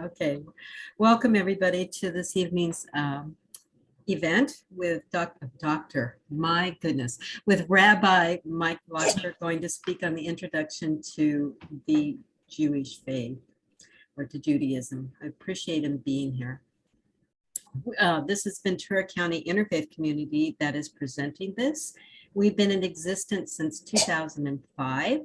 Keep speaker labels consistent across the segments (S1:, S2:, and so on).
S1: Okay, welcome everybody to this evening's event with my goodness, with Rabbi Mike Lotker going to speak on the introduction to the Jewish faith or to Judaism. I appreciate him being here. This is Ventura County Interfaith Community that is presenting this. We've been in existence since 2005.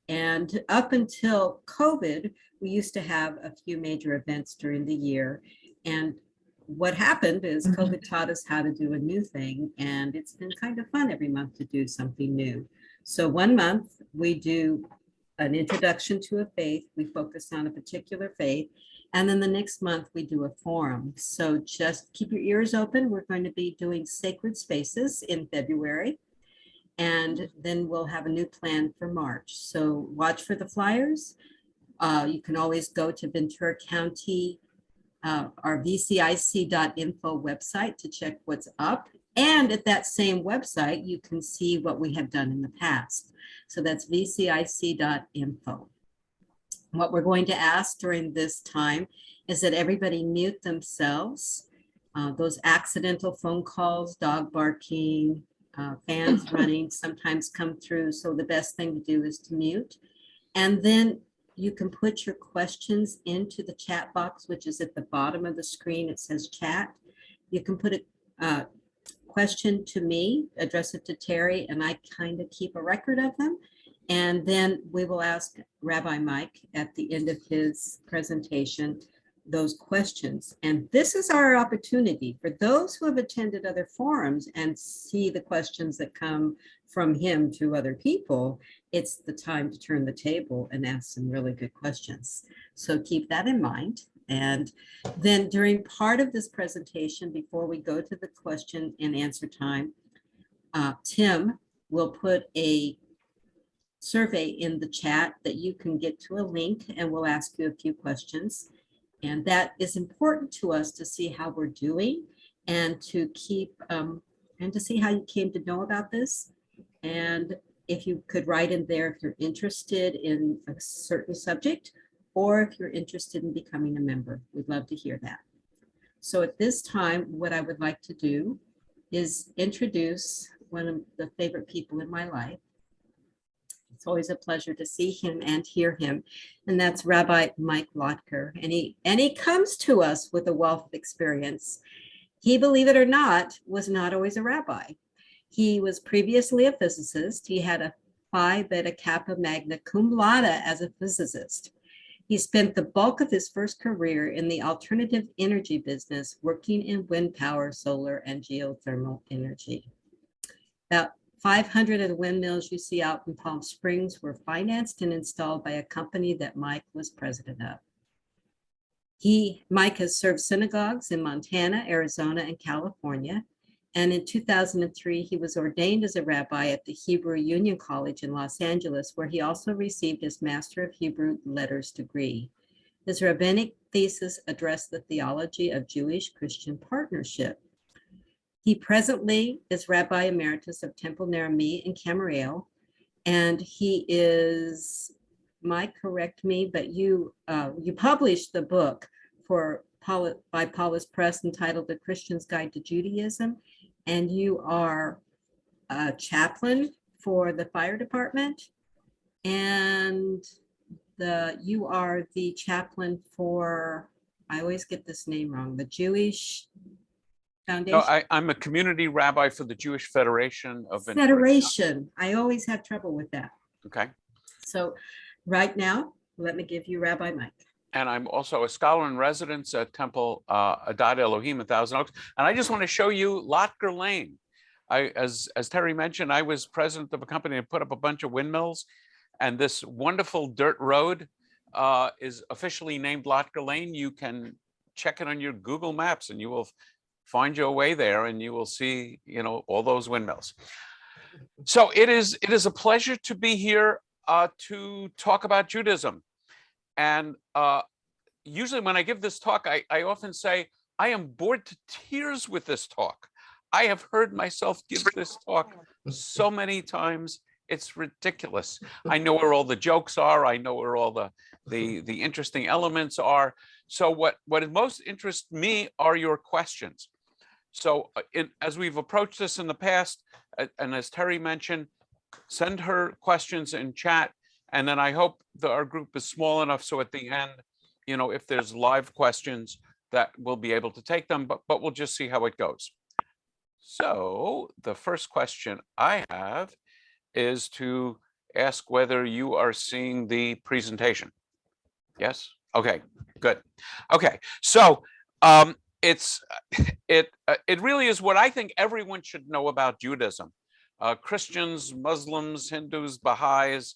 S1: And up until COVID, we used to have a few major events during the year. And what happened is COVID taught us how to do a new thing. And it's been kind of fun every month to do something new. So one month we do an introduction to a faith. We focus on a particular faith. And then the next month we do a forum. So just keep your ears open. We're going to be doing sacred spaces in February. And then we'll have a new plan for March. So watch for the flyers. You can always go to Ventura County, our vcic.info website to check what's up. And at that same website, you can see what we have done in the past. So that's vcic.info. What we're going to ask during this time is that everybody mute themselves. Those accidental phone calls, dog barking, fans running sometimes come through. So the best thing to do is to mute. And then you can put your questions into the chat box, which is at the bottom of the screen. It says chat. You can put a question to me, address it to Terry, and I kind of keep a record of them. And then we will ask Rabbi Mike at the end of his presentation those questions. And this is our opportunity for those who have attended other forums and see the questions that come from him to other people. It's the time to turn the table and ask some really good questions. So keep that in mind. And then during part of this presentation, before we go to the question and answer time, Tim will put a survey in the chat that you can get to a link, and we'll ask you a few questions. And that is important to us to see how we're doing and to keep and to see how you came to know about this. And if you could write in there if you're interested in a certain subject or if you're interested in becoming a member, we'd love to hear that. So at this time, what I would like to do is introduce one of the favorite people in my life. It's always a pleasure to see him and hear him. And that's Rabbi Mike Lotker. And he comes to us with a wealth of experience. He, believe it or not, was not always a rabbi. He was previously a physicist. He had a Phi Beta Kappa Magna cum laude as a physicist. He spent the bulk of his first career in the alternative energy business, working in wind power, solar, and geothermal energy. About 500 of the windmills you see out in Palm Springs were financed and installed by a company that Mike was president of. Mike has served synagogues in Montana, Arizona, and California. And in 2003, he was ordained as a rabbi at the Hebrew Union College in Los Angeles, where he also received his Master of Hebrew Letters degree. His rabbinic thesis addressed the theology of Jewish-Christian partnership. He presently is Rabbi Emeritus of Temple Nerami in Camarillo, and he is, Mike, correct me, but you published the book by Paulus Press entitled The Christian's Guide to Judaism, and you are a chaplain for the fire department, and you are the chaplain for, I always get this name wrong, the Jewish Foundation?
S2: No, I'm a community rabbi for the Jewish Federation of Ventura.
S1: Federation. I always have trouble with that.
S2: Okay.
S1: So right now, let me give you Rabbi Mike.
S2: And I'm also a scholar in residence at Temple Adat Elohim in Thousand Oaks. And I just want to show you Lotker Lane. As Terry mentioned, I was president of a company that put up a bunch of windmills. And this wonderful dirt road is officially named Lotker Lane. You can check it on your Google Maps and you will find your way there and you will see, all those windmills. So it is a pleasure to be here to talk about Judaism. And usually when I give this talk, I often say, I am bored to tears with this talk. I have heard myself give this talk so many times. It's ridiculous. I know where all the jokes are. I know where all the interesting elements are. So what most interests me are your questions. So as we've approached this in the past, and as Terry mentioned, send her questions in chat. And then I hope that our group is small enough so at the end, you know, if there's live questions, that we'll be able to take them, but we'll just see how it goes. So the first question I have is to ask whether you are seeing the presentation. Yes? Okay, good. Okay, so it really is what I think everyone should know about Judaism. Christians, Muslims, Hindus, Baha'is,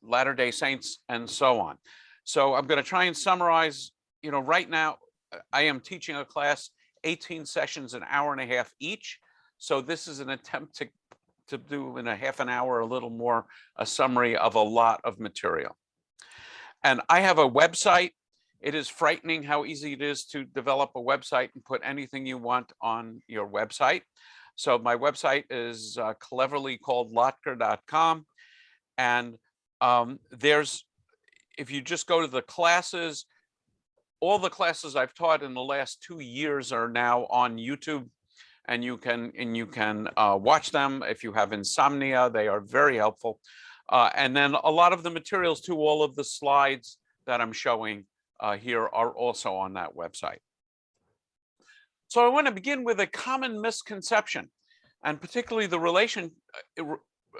S2: Latter-day Saints, and so on. So I'm going to try and summarize. You know, right now I am teaching a class, 18 sessions, an hour and a half each. So this is an attempt to do in a half an hour, a little more, a summary of a lot of material. And I have a website. It is frightening how easy it is to develop a website and put anything you want on your website. So my website is cleverly called Lotker.com. And if you just go to the classes, all the classes I've taught in the last 2 years are now on YouTube, and you can watch them. If you have insomnia, they are very helpful. And then a lot of the materials to all of the slides that I'm showing here are also on that website. So I want to begin with a common misconception, and particularly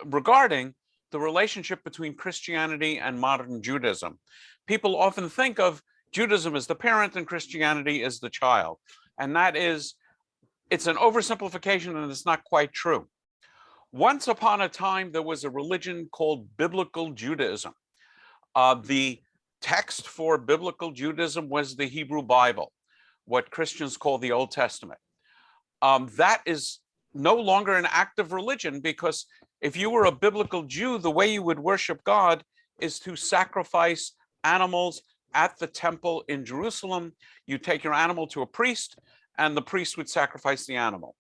S2: regarding the relationship between Christianity and modern Judaism. People often think of Judaism as the parent and Christianity as the child. And it's an oversimplification, and it's not quite true. Once upon a time, there was a religion called Biblical Judaism. The text for Biblical Judaism was the Hebrew Bible, what Christians call the Old Testament. That is no longer an active religion, because if you were a biblical Jew, the way you would worship God is to sacrifice animals at the temple in Jerusalem. You take your animal to a priest, and the priest would sacrifice the animal.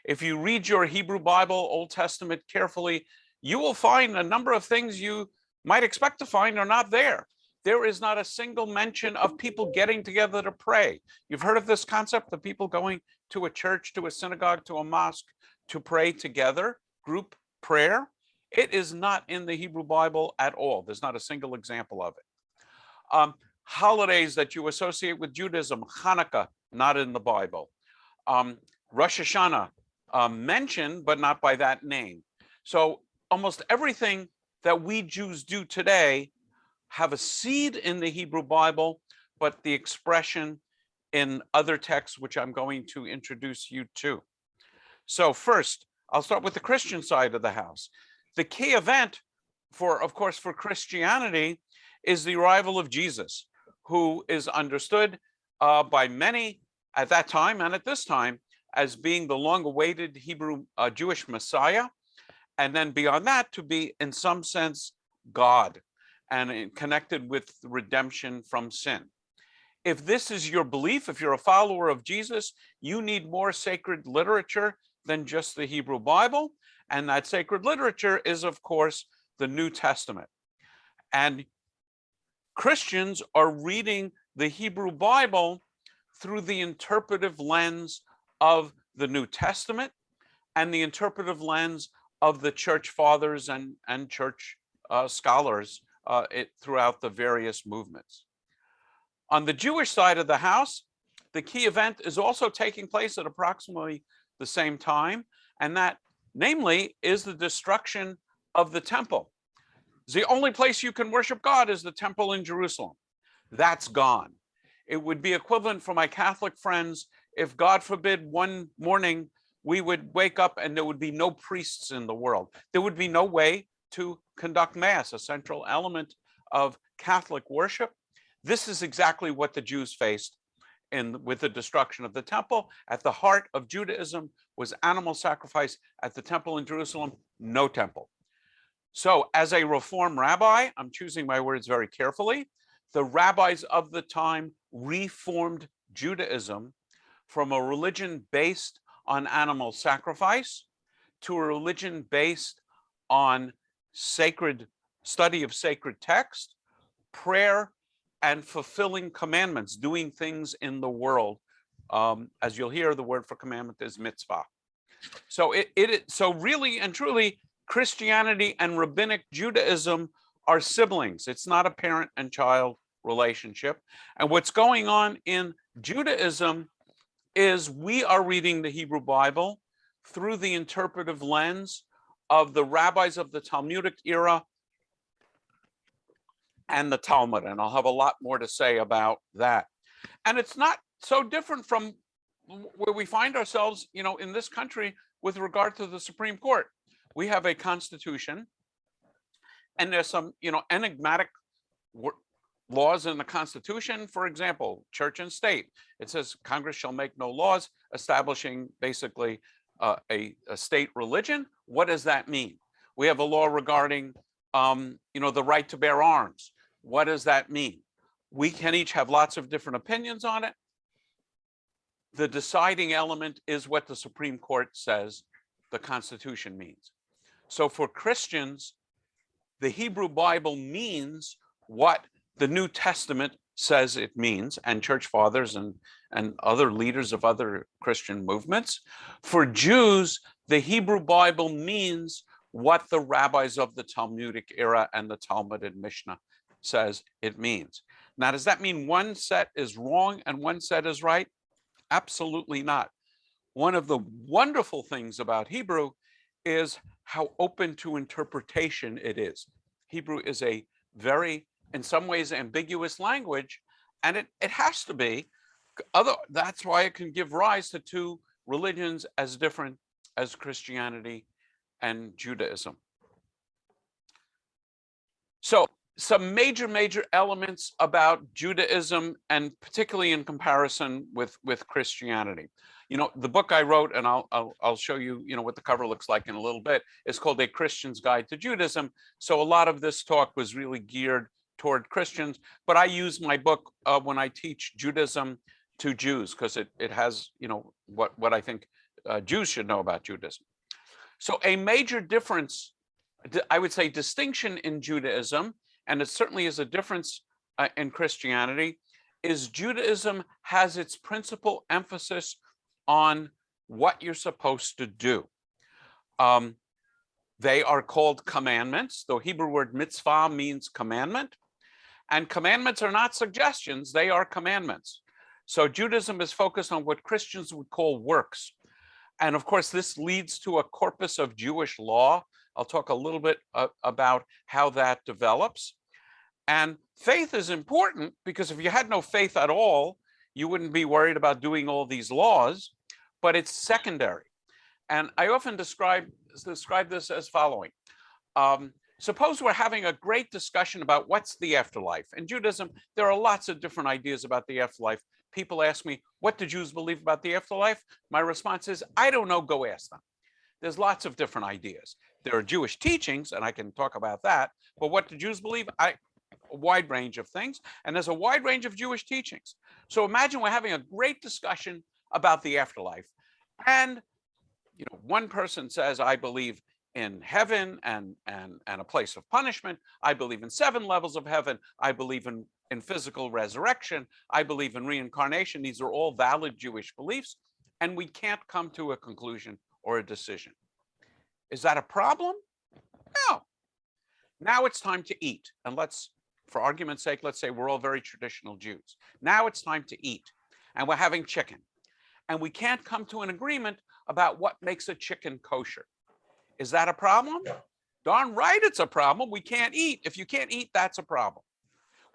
S2: If you read your Hebrew Bible, Old Testament, carefully, you will find a number of things you might expect to find are not there. There is not a single mention of people getting together to pray. You've heard of this concept of people going to a church, to a synagogue, to a mosque to pray together, group prayer. It is not in the Hebrew Bible at all. There's not a single example of it. Holidays that you associate with Judaism, Hanukkah, not in the Bible. Rosh Hashanah, mentioned, but not by that name. So almost everything that we Jews do today have a seed in the Hebrew Bible, but the expression in other texts, which I'm going to introduce you to. So first, I'll start with the Christian side of the house. The key event of course, for Christianity is the arrival of Jesus, who is understood by many at that time and at this time as being the long-awaited Hebrew Jewish Messiah, and then beyond that to be, in some sense, God, and connected with redemption from sin. If this is your belief, if you're a follower of Jesus, you need more sacred literature than just the Hebrew Bible, and that sacred literature is, of course, the New Testament. And Christians are reading the Hebrew Bible through the interpretive lens of the New Testament and the interpretive lens of the church fathers and church scholars throughout the various movements. On the Jewish side of the house, the key event is also taking place at approximately the same time, and that, namely, is the destruction of the temple. The only place you can worship God is the temple in Jerusalem. That's gone. It would be equivalent for my Catholic friends if, God forbid, one morning we would wake up and there would be no priests in the world. There would be no way to conduct Mass, a central element of Catholic worship. This is exactly what the Jews faced with the destruction of the temple. At the heart of Judaism was animal sacrifice. At the temple in Jerusalem, no temple. So as a Reform rabbi, I'm choosing my words very carefully, the rabbis of the time reformed Judaism from a religion based on animal sacrifice to a religion based on sacred study of sacred text, prayer, and fulfilling commandments, doing things in the world. As you'll hear, the word for commandment is mitzvah. So so really and truly, Christianity and rabbinic Judaism are siblings. It's not a parent and child relationship. And what's going on in Judaism is we are reading the Hebrew Bible through the interpretive lens of the rabbis of the Talmudic era and the Talmud. And I'll have a lot more to say about that. And it's not so different from where we find ourselves, in this country with regard to the Supreme Court. We have a constitution, and there's some, enigmatic laws in the Constitution. For example, church and state. It says Congress shall make no laws establishing basically a state religion. What does that mean? We have a law regarding, the right to bear arms. What does that mean? We can each have lots of different opinions on it. The deciding element is what the Supreme Court says the Constitution means. So for Christians, the Hebrew Bible means what the New Testament says it means, and church fathers and other leaders of other Christian movements. For Jews, the Hebrew Bible means what the rabbis of the Talmudic era and the Talmud and Mishnah says it means. Now, does that mean one set is wrong and one set is right? Absolutely not. One of the wonderful things about Hebrew is how open to interpretation it is. Hebrew is a very, in some ways, ambiguous language, and it has to be. That's why it can give rise to two religions as different as Christianity and Judaism. So some major elements about Judaism, and particularly in comparison with Christianity. The book I wrote, and I'll show you, what the cover looks like in a little bit, is called A Christian's Guide to Judaism. So a lot of this talk was really geared toward Christians, but I use my book when I teach Judaism to Jews, because it has, what I think Jews should know about Judaism. So a major difference, I would say distinction in Judaism, and it certainly is a difference in Christianity, is Judaism has its principal emphasis on what you're supposed to do. They are called commandments. The Hebrew word mitzvah means commandment, and commandments are not suggestions, they are commandments. So Judaism is focused on what Christians would call works. And of course, this leads to a corpus of Jewish law. I'll talk a little bit about how that develops. And faith is important, because if you had no faith at all, you wouldn't be worried about doing all these laws, but it's secondary. And I often describe this as following. Suppose we're having a great discussion about what's the afterlife. In Judaism, there are lots of different ideas about the afterlife. People ask me, what do Jews believe about the afterlife? My response is, I don't know, go ask them. There's lots of different ideas. There are Jewish teachings, and I can talk about that, but what do Jews believe? A wide range of things, and there's a wide range of Jewish teachings. So imagine we're having a great discussion about the afterlife, and one person says, I believe in heaven and a place of punishment. I believe in 7 levels of heaven. I believe in physical resurrection. I believe in reincarnation. These are all valid Jewish beliefs, and we can't come to a conclusion or a decision. Is that a problem? No. Now it's time to eat. And for argument's sake, let's say we're all very traditional Jews. Now it's time to eat, and we're having chicken. And we can't come to an agreement about what makes a chicken kosher. Is that a problem? Darn right it's a problem. We can't eat. If you can't eat, that's a problem.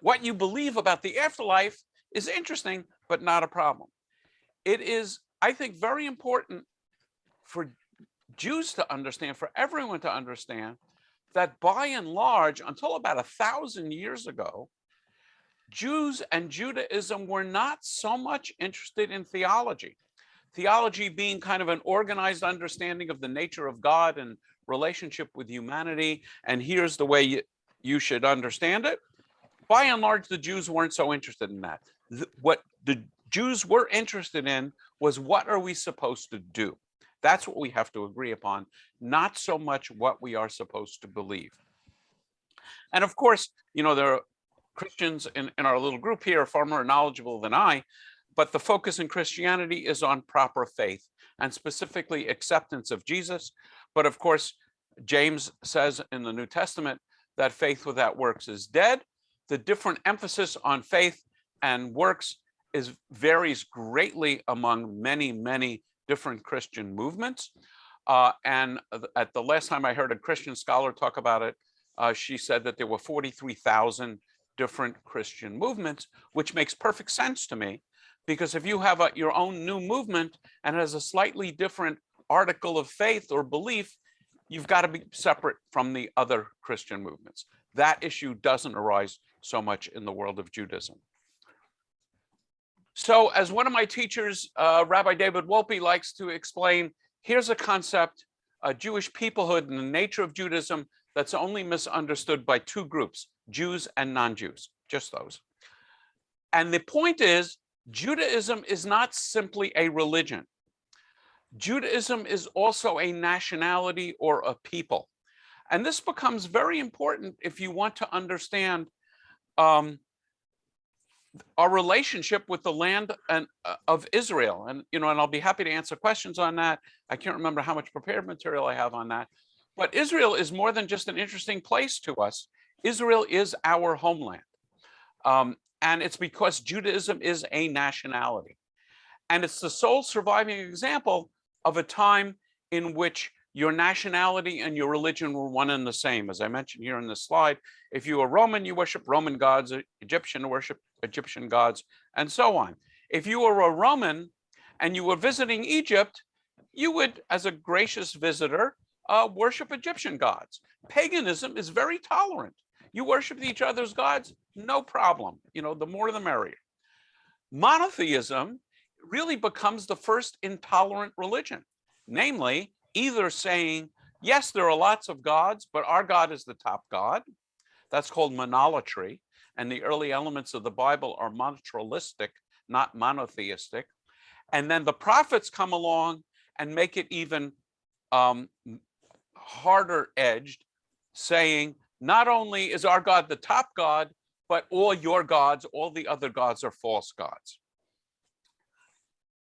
S2: What you believe about the afterlife is interesting, but not a problem. It is, I think, very important for Jews to understand, for everyone to understand, that by and large, until about 1,000 years ago, Jews and Judaism were not so much interested in theology. Theology being kind of an organized understanding of the nature of God and relationship with humanity, and here's the way you should understand it. By and large, the Jews weren't so interested in that. What the Jews were interested in was, what are we supposed to do? That's what we have to agree upon, not so much what we are supposed to believe. And of course, there are Christians in our little group here far more knowledgeable than I, but the focus in Christianity is on proper faith and specifically acceptance of Jesus. But of course, James says in the New Testament that faith without works is dead. The different emphasis on faith and works varies greatly among many, many different Christian movements. And at the last time I heard a Christian scholar talk about it, she said that there were 43,000 different Christian movements, which makes perfect sense to me, because if you have your own new movement and it has a slightly different article of faith or belief, you've got to be separate from the other Christian movements. That issue doesn't arise so much in the world of Judaism. So as one of my teachers, Rabbi David Wolpe, likes to explain, here's a concept, a Jewish peoplehood and the nature of Judaism that's only misunderstood by two groups, Jews and non-Jews, just those. And the point is, Judaism is not simply a religion. Judaism is also a nationality or a people. And this becomes very important if you want to understand our relationship with the land of Israel. And I'll be happy to answer questions on that. I can't remember how much prepared material I have on that. But Israel is more than just an interesting place to us. Israel is our homeland. And it's because Judaism is a nationality. And it's the sole surviving example of a time in which your nationality and your religion were one and the same. As I mentioned here in this slide, if you were Roman, you worship Roman gods, Egyptian worship Egyptian gods, and so on. If you were a Roman and you were visiting Egypt, you would, as a gracious visitor, worship Egyptian gods. Paganism is very tolerant. You worship each other's gods, no problem. The more the merrier. Monotheism really becomes the first intolerant religion, namely either saying, yes, there are lots of gods, but our God is the top God. That's called monolatry. And the early elements of the Bible are monotheistic, not monotheistic. And then the prophets come along and make it even harder edged, saying, not only is our God the top God, but all your gods, all the other gods are false gods.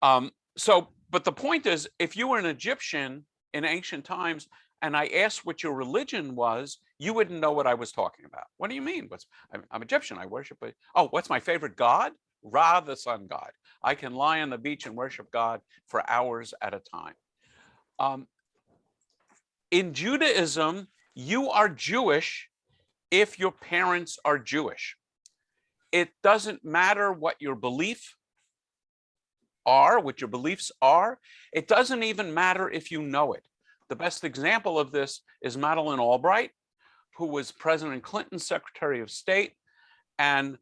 S2: But the point is, if you were an Egyptian in ancient times and I asked what your religion was, you wouldn't know what I was talking about. What do you mean? I'm Egyptian, I worship it. Oh, what's my favorite God? Ra, the sun god. I can lie on the beach and worship God for hours at a time. In Judaism, you are Jewish if your parents are Jewish. It doesn't matter what your beliefs are. It doesn't even matter if you know it. The best example of this is Madeleine Albright, who was President Clinton's Secretary of State. And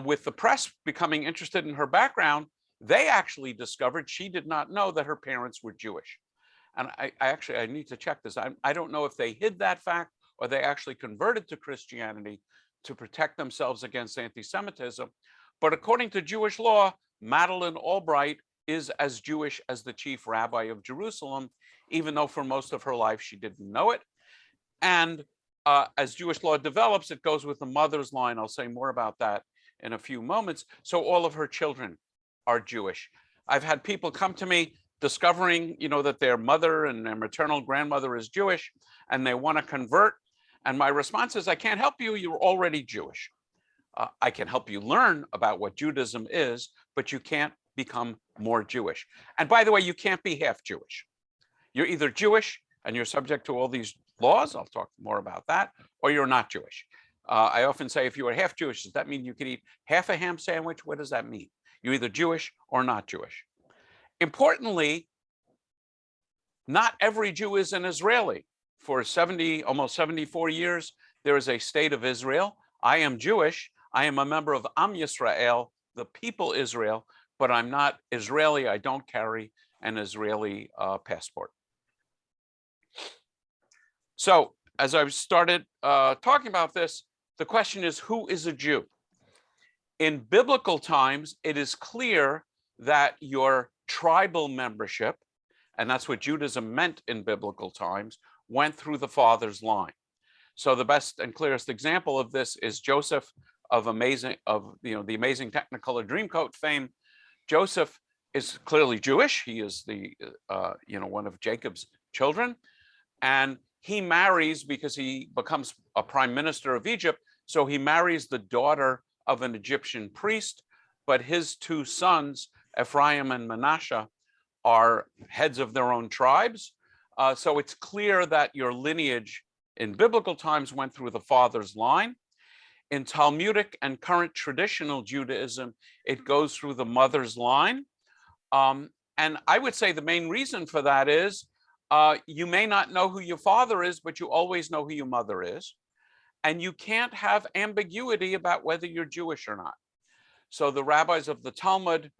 S2: with the press becoming interested in her background, they actually discovered she did not know that her parents were Jewish. And I need to check this. I don't know if they hid that fact or they actually converted to Christianity to protect themselves against anti-Semitism. But according to Jewish law, Madeleine Albright is as Jewish as the chief rabbi of Jerusalem, even though for most of her life she didn't know it. And as Jewish law develops, it goes with the mother's line. I'll say more about that in a few moments. So all of her children are Jewish. I've had people come to me discovering, that their mother and their maternal grandmother is Jewish, and they want to convert. And my response is, I can't help you. You're already Jewish. I can help you learn about what Judaism is, but you can't become more Jewish. And by the way, you can't be half Jewish. You're either Jewish and you're subject to all these laws. I'll talk more about that, or you're not Jewish. I often say, if you are half Jewish, does that mean you could eat half a ham sandwich? What does that mean? You're either Jewish or not Jewish. Importantly, not every Jew is an Israeli. For almost 74 years, there is a state of Israel. I am Jewish. I am a member of Am Yisrael, the people Israel, but I'm not Israeli. I don't carry an Israeli passport. So as I've started talking about this, the question is, who is a Jew? In biblical times, it is clear that your tribal membership, and that's what Judaism meant in biblical times, went through the father's line. So the best and clearest example of this is Joseph of the Amazing Technicolor Dreamcoat fame. Joseph is clearly Jewish. He is the one of Jacob's children, and he marries because he becomes a prime minister of Egypt. So he marries the daughter of an Egyptian priest, but his two sons, Ephraim and Manasseh, are heads of their own tribes. So it's clear that your lineage in biblical times went through the father's line. In Talmudic and current traditional Judaism, it goes through the mother's line. And I would say the main reason for that is you may not know who your father is, but you always know who your mother is. And you can't have ambiguity about whether you're Jewish or not. So the rabbis of the Talmud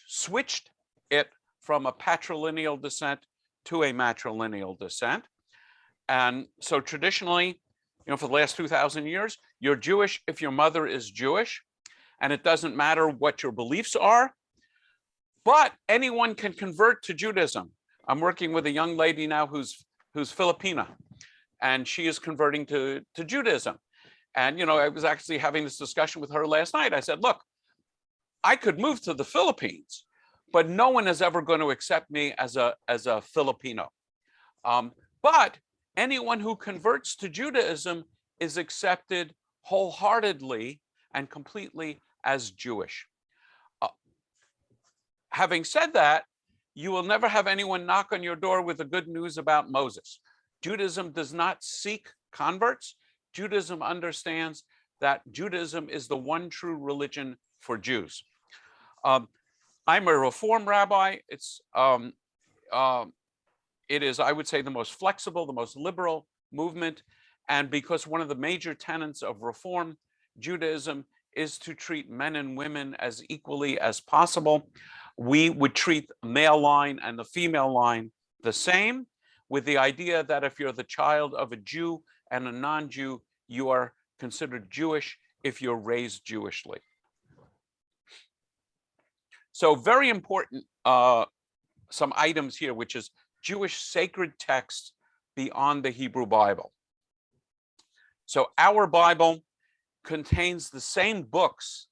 S2: switched it from a patrilineal descent to a matrilineal descent. And so traditionally, for the last 2,000 years, you're Jewish if your mother is Jewish, and it doesn't matter what your beliefs are, but anyone can convert to Judaism. I'm working with a young lady now who's Filipina, and she is converting to Judaism. And, I was actually having this discussion with her last night. I said, look, I could move to the Philippines, but no one is ever going to accept me as a Filipino. But anyone who converts to Judaism is accepted wholeheartedly and completely as Jewish. Having said that, you will never have anyone knock on your door with the good news about Moses. Judaism does not seek converts. Judaism understands that Judaism is the one true religion for Jews. I'm a Reform rabbi. It is, I would say, the most flexible, the most liberal movement. And because one of the major tenets of Reform Judaism is to treat men and women as equally as possible, we would treat the male line and the female line the same, with the idea that if you're the child of a Jew and a non-Jew, you are considered Jewish if you're raised Jewishly. So very important, some items here, which is Jewish sacred texts beyond the Hebrew Bible. So our Bible contains the same books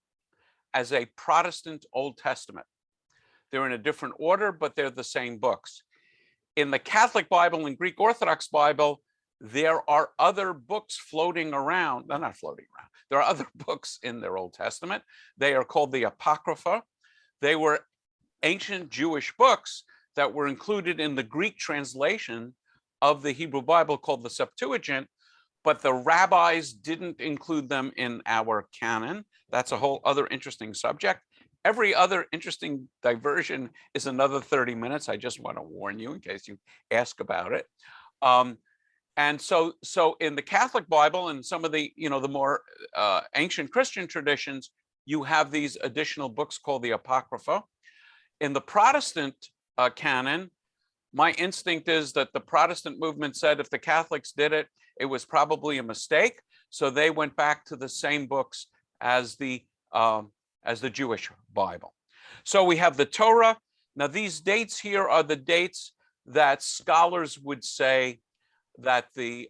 S2: as a Protestant Old Testament. They're in a different order, but they're the same books. In the Catholic Bible and Greek Orthodox Bible, there are other books floating around. They're not floating around. There are other books in their Old Testament. They are called the Apocrypha. They were ancient Jewish books that were included in the Greek translation of the Hebrew Bible called the Septuagint, but the rabbis didn't include them in our canon. That's a whole other interesting subject. Every other interesting diversion is another 30 minutes. I just want to warn you in case you ask about it. And so in the Catholic Bible and some of the, the more ancient Christian traditions, you have these additional books called the Apocrypha. In the Protestant canon, my instinct is that the Protestant movement said if the Catholics did it, it was probably a mistake. So they went back to the same books as the Jewish Bible. So we have the Torah. Now these dates here are the dates that scholars would say that the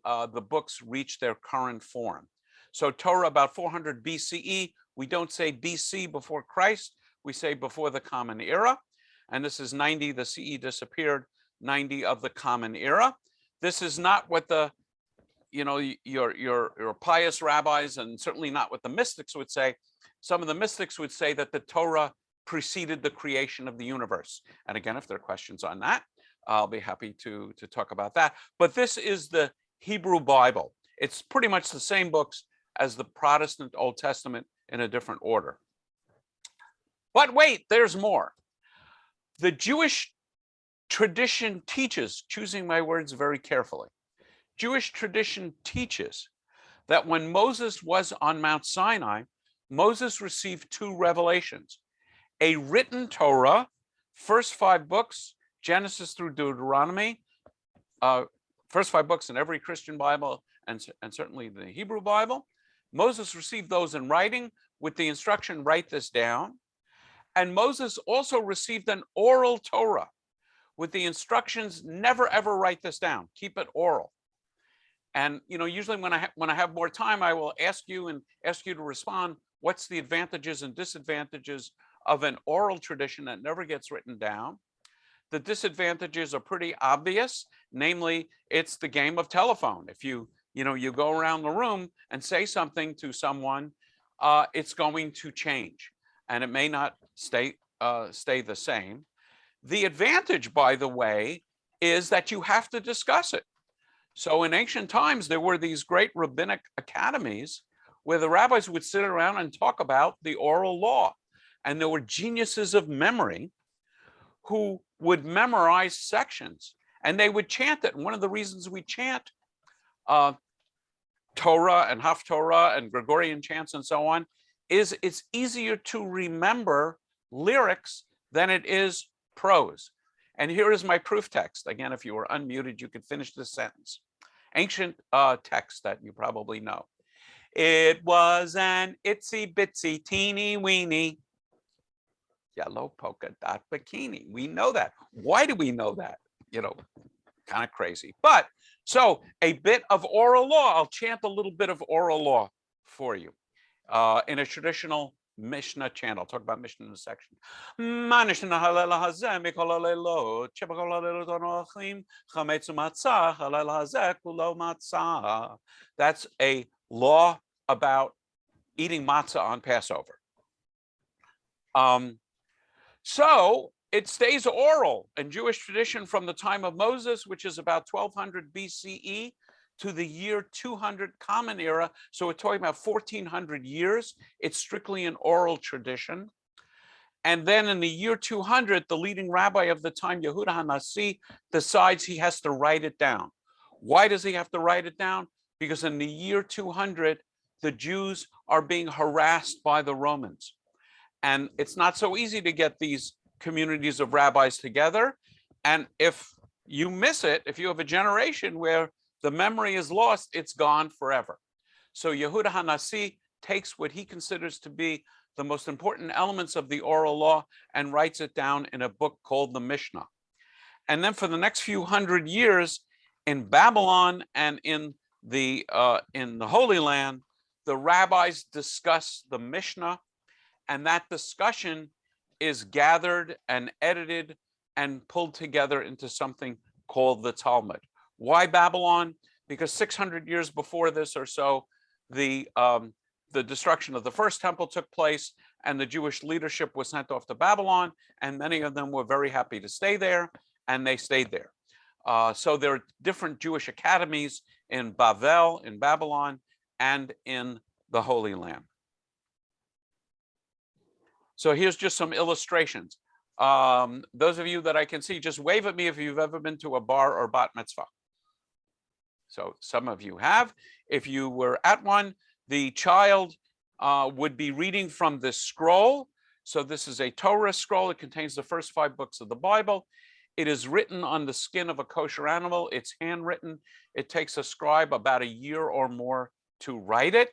S2: books reach their current form. So Torah about 400 BCE. We don't say BC before Christ. We say before the Common Era. And this is 90, the CE disappeared, 90 of the Common Era. This is not what the, your pious rabbis, and certainly not what the mystics would say. Some of the mystics would say that the Torah preceded the creation of the universe. And again, if there are questions on that, I'll be happy to talk about that. But this is the Hebrew Bible. It's pretty much the same books as the Protestant Old Testament in a different order. But wait, there's more. The Jewish tradition teaches, choosing my words very carefully, Jewish tradition teaches that when Moses was on Mount Sinai, Moses received two revelations: a written Torah, first 5 books, Genesis through Deuteronomy, first 5 books in every Christian Bible and certainly the Hebrew Bible. Moses received those in writing with the instruction, write this down. And Moses also received an oral Torah, with the instructions, never ever write this down. Keep it oral. And usually when I have more time, I will ask you to respond. What's the advantages and disadvantages of an oral tradition that never gets written down? The disadvantages are pretty obvious. Namely, it's the game of telephone. If you go around the room and say something to someone, it's going to change, and it may not stay the same. The advantage, by the way, is that you have to discuss it. So in ancient times, there were these great rabbinic academies where the rabbis would sit around and talk about the oral law. And there were geniuses of memory who would memorize sections, and they would chant it. And one of the reasons we chant Torah and Haftorah and Gregorian chants and so on is it's easier to remember lyrics than it is prose. And here is my proof text. Again, if you were unmuted, you could finish this sentence. Ancient text that you probably know. It was an itsy bitsy teeny weeny yellow polka dot bikini. We know that. Why do we know that? Kind of crazy. But so a bit of oral law. I'll chant a little bit of oral law for you in a traditional Mishnah chant. I'll talk about Mishnah in a section. That's a law about eating matzah on Passover. So it stays oral in Jewish tradition from the time of Moses, which is about 1200 BCE, to the year 200 Common Era. So we're talking about 1400 years. It's strictly an oral tradition. And then in the year 200, the leading rabbi of the time, Yehuda HaNasi, decides he has to write it down. Why does he have to write it down? Because in the year 200, the Jews are being harassed by the Romans. And it's not so easy to get these communities of rabbis together. And if you miss it, if you have a generation where the memory is lost, it's gone forever. So Yehuda HaNasi takes what he considers to be the most important elements of the oral law and writes it down in a book called the Mishnah. And then for the next few hundred years in Babylon and in the Holy Land, the rabbis discuss the Mishnah, and that discussion is gathered and edited and pulled together into something called the Talmud. Why Babylon? Because 600 years before this or so, the destruction of the first temple took place, and the Jewish leadership was sent off to Babylon, and many of them were very happy to stay there, and they stayed there. So there are different Jewish academies in Bavel, in Babylon, and in the Holy Land. So here's just some illustrations. Those of you that I can see, just wave at me if you've ever been to a bar or bat mitzvah. So some of you have. If you were at one, the child would be reading from this scroll. So this is a Torah scroll. It contains the first 5 books of the Bible. It is written on the skin of a kosher animal. It's handwritten. It takes a scribe about a year or more to write it.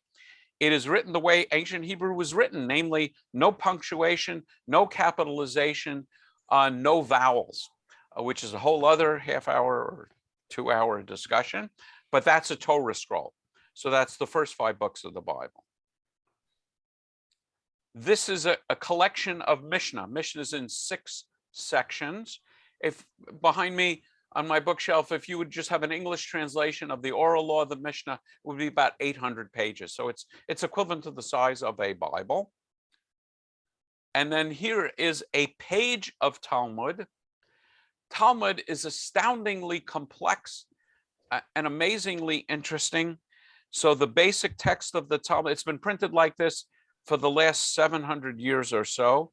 S2: It is written the way ancient Hebrew was written, namely no punctuation, no capitalization, no vowels, which is a whole other half-hour or 2-hour discussion. But that's a Torah scroll. So that's the first 5 books of the Bible. This is a collection of Mishnah. Mishnah is in 6 sections. If behind me on my bookshelf, if you would just have an English translation of the oral law of the Mishnah, it would be about 800 pages. So it's equivalent to the size of a Bible. And then here is a page of Talmud. Talmud is astoundingly complex and amazingly interesting. So the basic text of the Talmud, it's been printed like this for the last 700 years or so.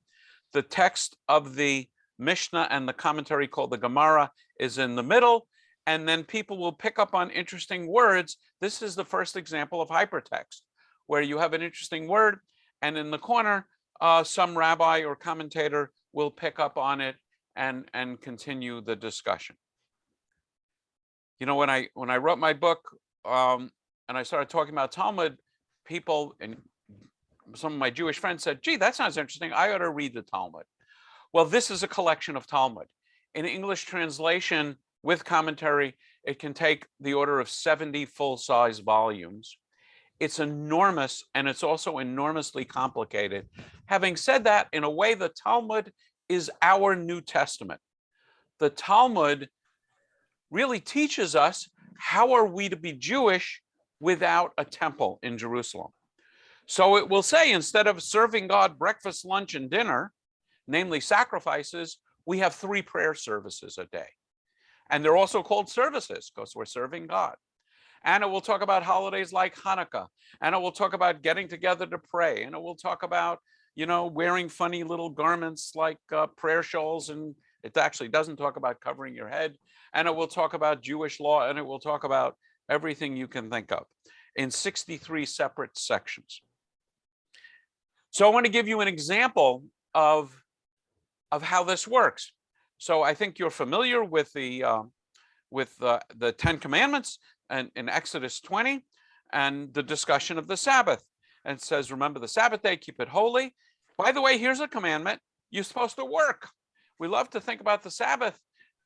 S2: The text of the Mishnah and the commentary called the Gemara is in the middle, and then people will pick up on interesting words. This is the first example of hypertext, where you have an interesting word, and in the corner, some rabbi or commentator will pick up on it and continue the discussion. You know, when I wrote my book and I started talking about Talmud, people and some of my Jewish friends said, "Gee, that sounds interesting. I ought to read the Talmud." Well, this is a collection of Talmud. In English translation with commentary, it can take the order of 70 full-size volumes. It's enormous, and it's also enormously complicated. Having said that, in a way, the Talmud is our New Testament. The Talmud really teaches us how are we to be Jewish without a temple in Jerusalem. So it will say, instead of serving God breakfast, lunch, and dinner, namely sacrifices, we have 3 prayer services a day. And they're also called services because we're serving God. And it will talk about holidays like Hanukkah. And it will talk about getting together to pray. And it will talk about, wearing funny little garments like prayer shawls. And it actually doesn't talk about covering your head. And it will talk about Jewish law. And it will talk about everything you can think of in 63 separate sections. So I want to give you an example of how this works. So I think you're familiar with the 10 Commandments and in Exodus 20 and the discussion of the Sabbath. And it says, remember the Sabbath day, keep it holy. By the way, here's a commandment. You're supposed to work. We love to think about the Sabbath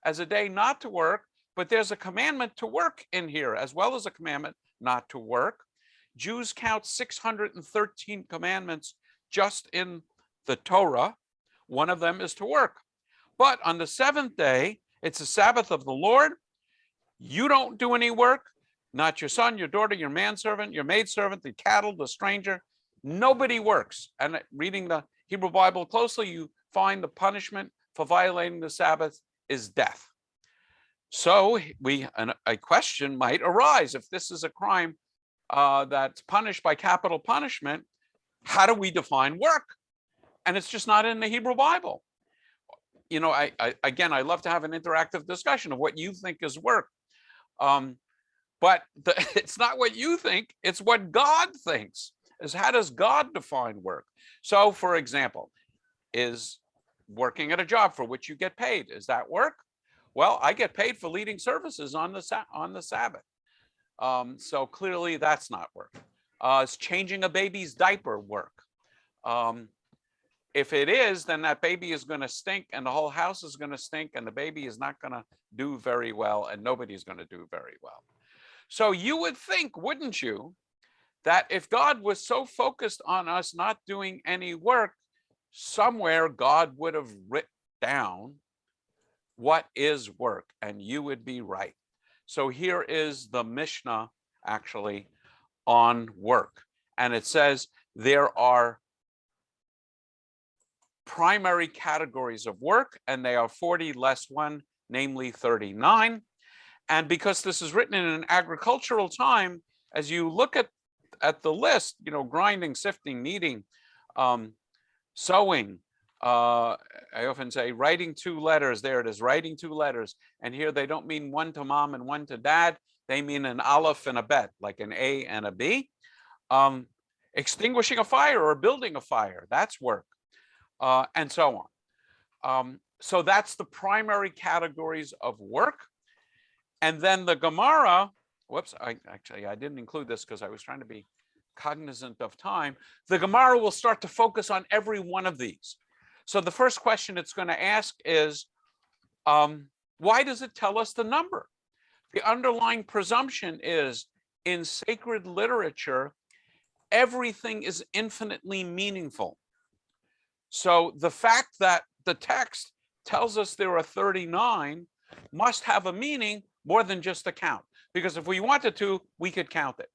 S2: as a day not to work, but there's a commandment to work in here as well as a commandment not to work. Jews count 613 commandments just in the Torah. One of them is to work. But on the 7th day, it's the Sabbath of the Lord. You don't do any work, not your son, your daughter, your manservant, your maidservant, the cattle, the stranger. Nobody works. And reading the Hebrew Bible closely, you find the punishment for violating the Sabbath is death. So a question might arise. If this is a crime that's punished by capital punishment, how do we define work? And it's just not in the Hebrew Bible. I love to have an interactive discussion of what you think is work. But it's not what you think, it's what God thinks. Is how does God define work? So, for example, is working at a job for which you get paid, is that work? Well, I get paid for leading services on the Sabbath. So clearly that's not work. Is changing a baby's diaper work? If it is, then that baby is going to stink and the whole house is going to stink and the baby is not going to do very well and nobody's going to do very well. So you would think, wouldn't you, that if God was so focused on us not doing any work, somewhere God would have written down what is work, and you would be right. So here is the Mishnah actually on work. And it says there are primary categories of work, and they are 40 less 1, namely 39. And because this is written in an agricultural time, as you look at the list, grinding, sifting, kneading, sewing, I often say writing 2 letters. There it is, writing 2 letters. And here they don't mean one to mom and one to dad. They mean an aleph and a bet, like an A and a B. Extinguishing a fire or building a fire, that's work. And so on. So that's the primary categories of work. And then the Gemara, I didn't include this because I was trying to be cognizant of time. The Gemara will start to focus on every one of these. So the first question it's going to ask is, why does it tell us the number? The underlying presumption is in sacred literature, everything is infinitely meaningful. So the fact that the text tells us there are 39 must have a meaning more than just a count. Because if we wanted to, we could count it.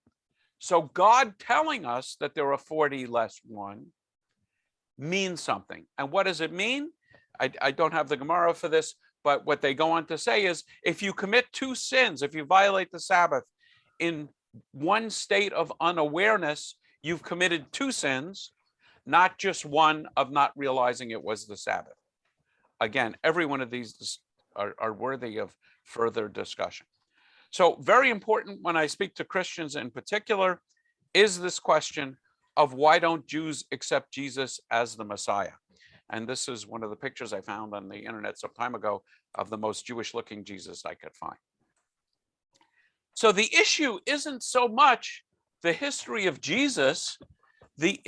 S2: So God telling us that there are 40 less 1 means something. And what does it mean? I don't have the Gemara for this, but what they go on to say is if you commit 2 sins, if you violate the Sabbath in one state of unawareness, you've committed 2 sins, not just one of not realizing it was the Sabbath. Again, every one of these are worthy of further discussion. So very important when I speak to Christians in particular is this question of why don't Jews accept Jesus as the Messiah? And this is one of the pictures I found on the internet some time ago of the most Jewish looking Jesus I could find. So the issue isn't so much the history of Jesus. The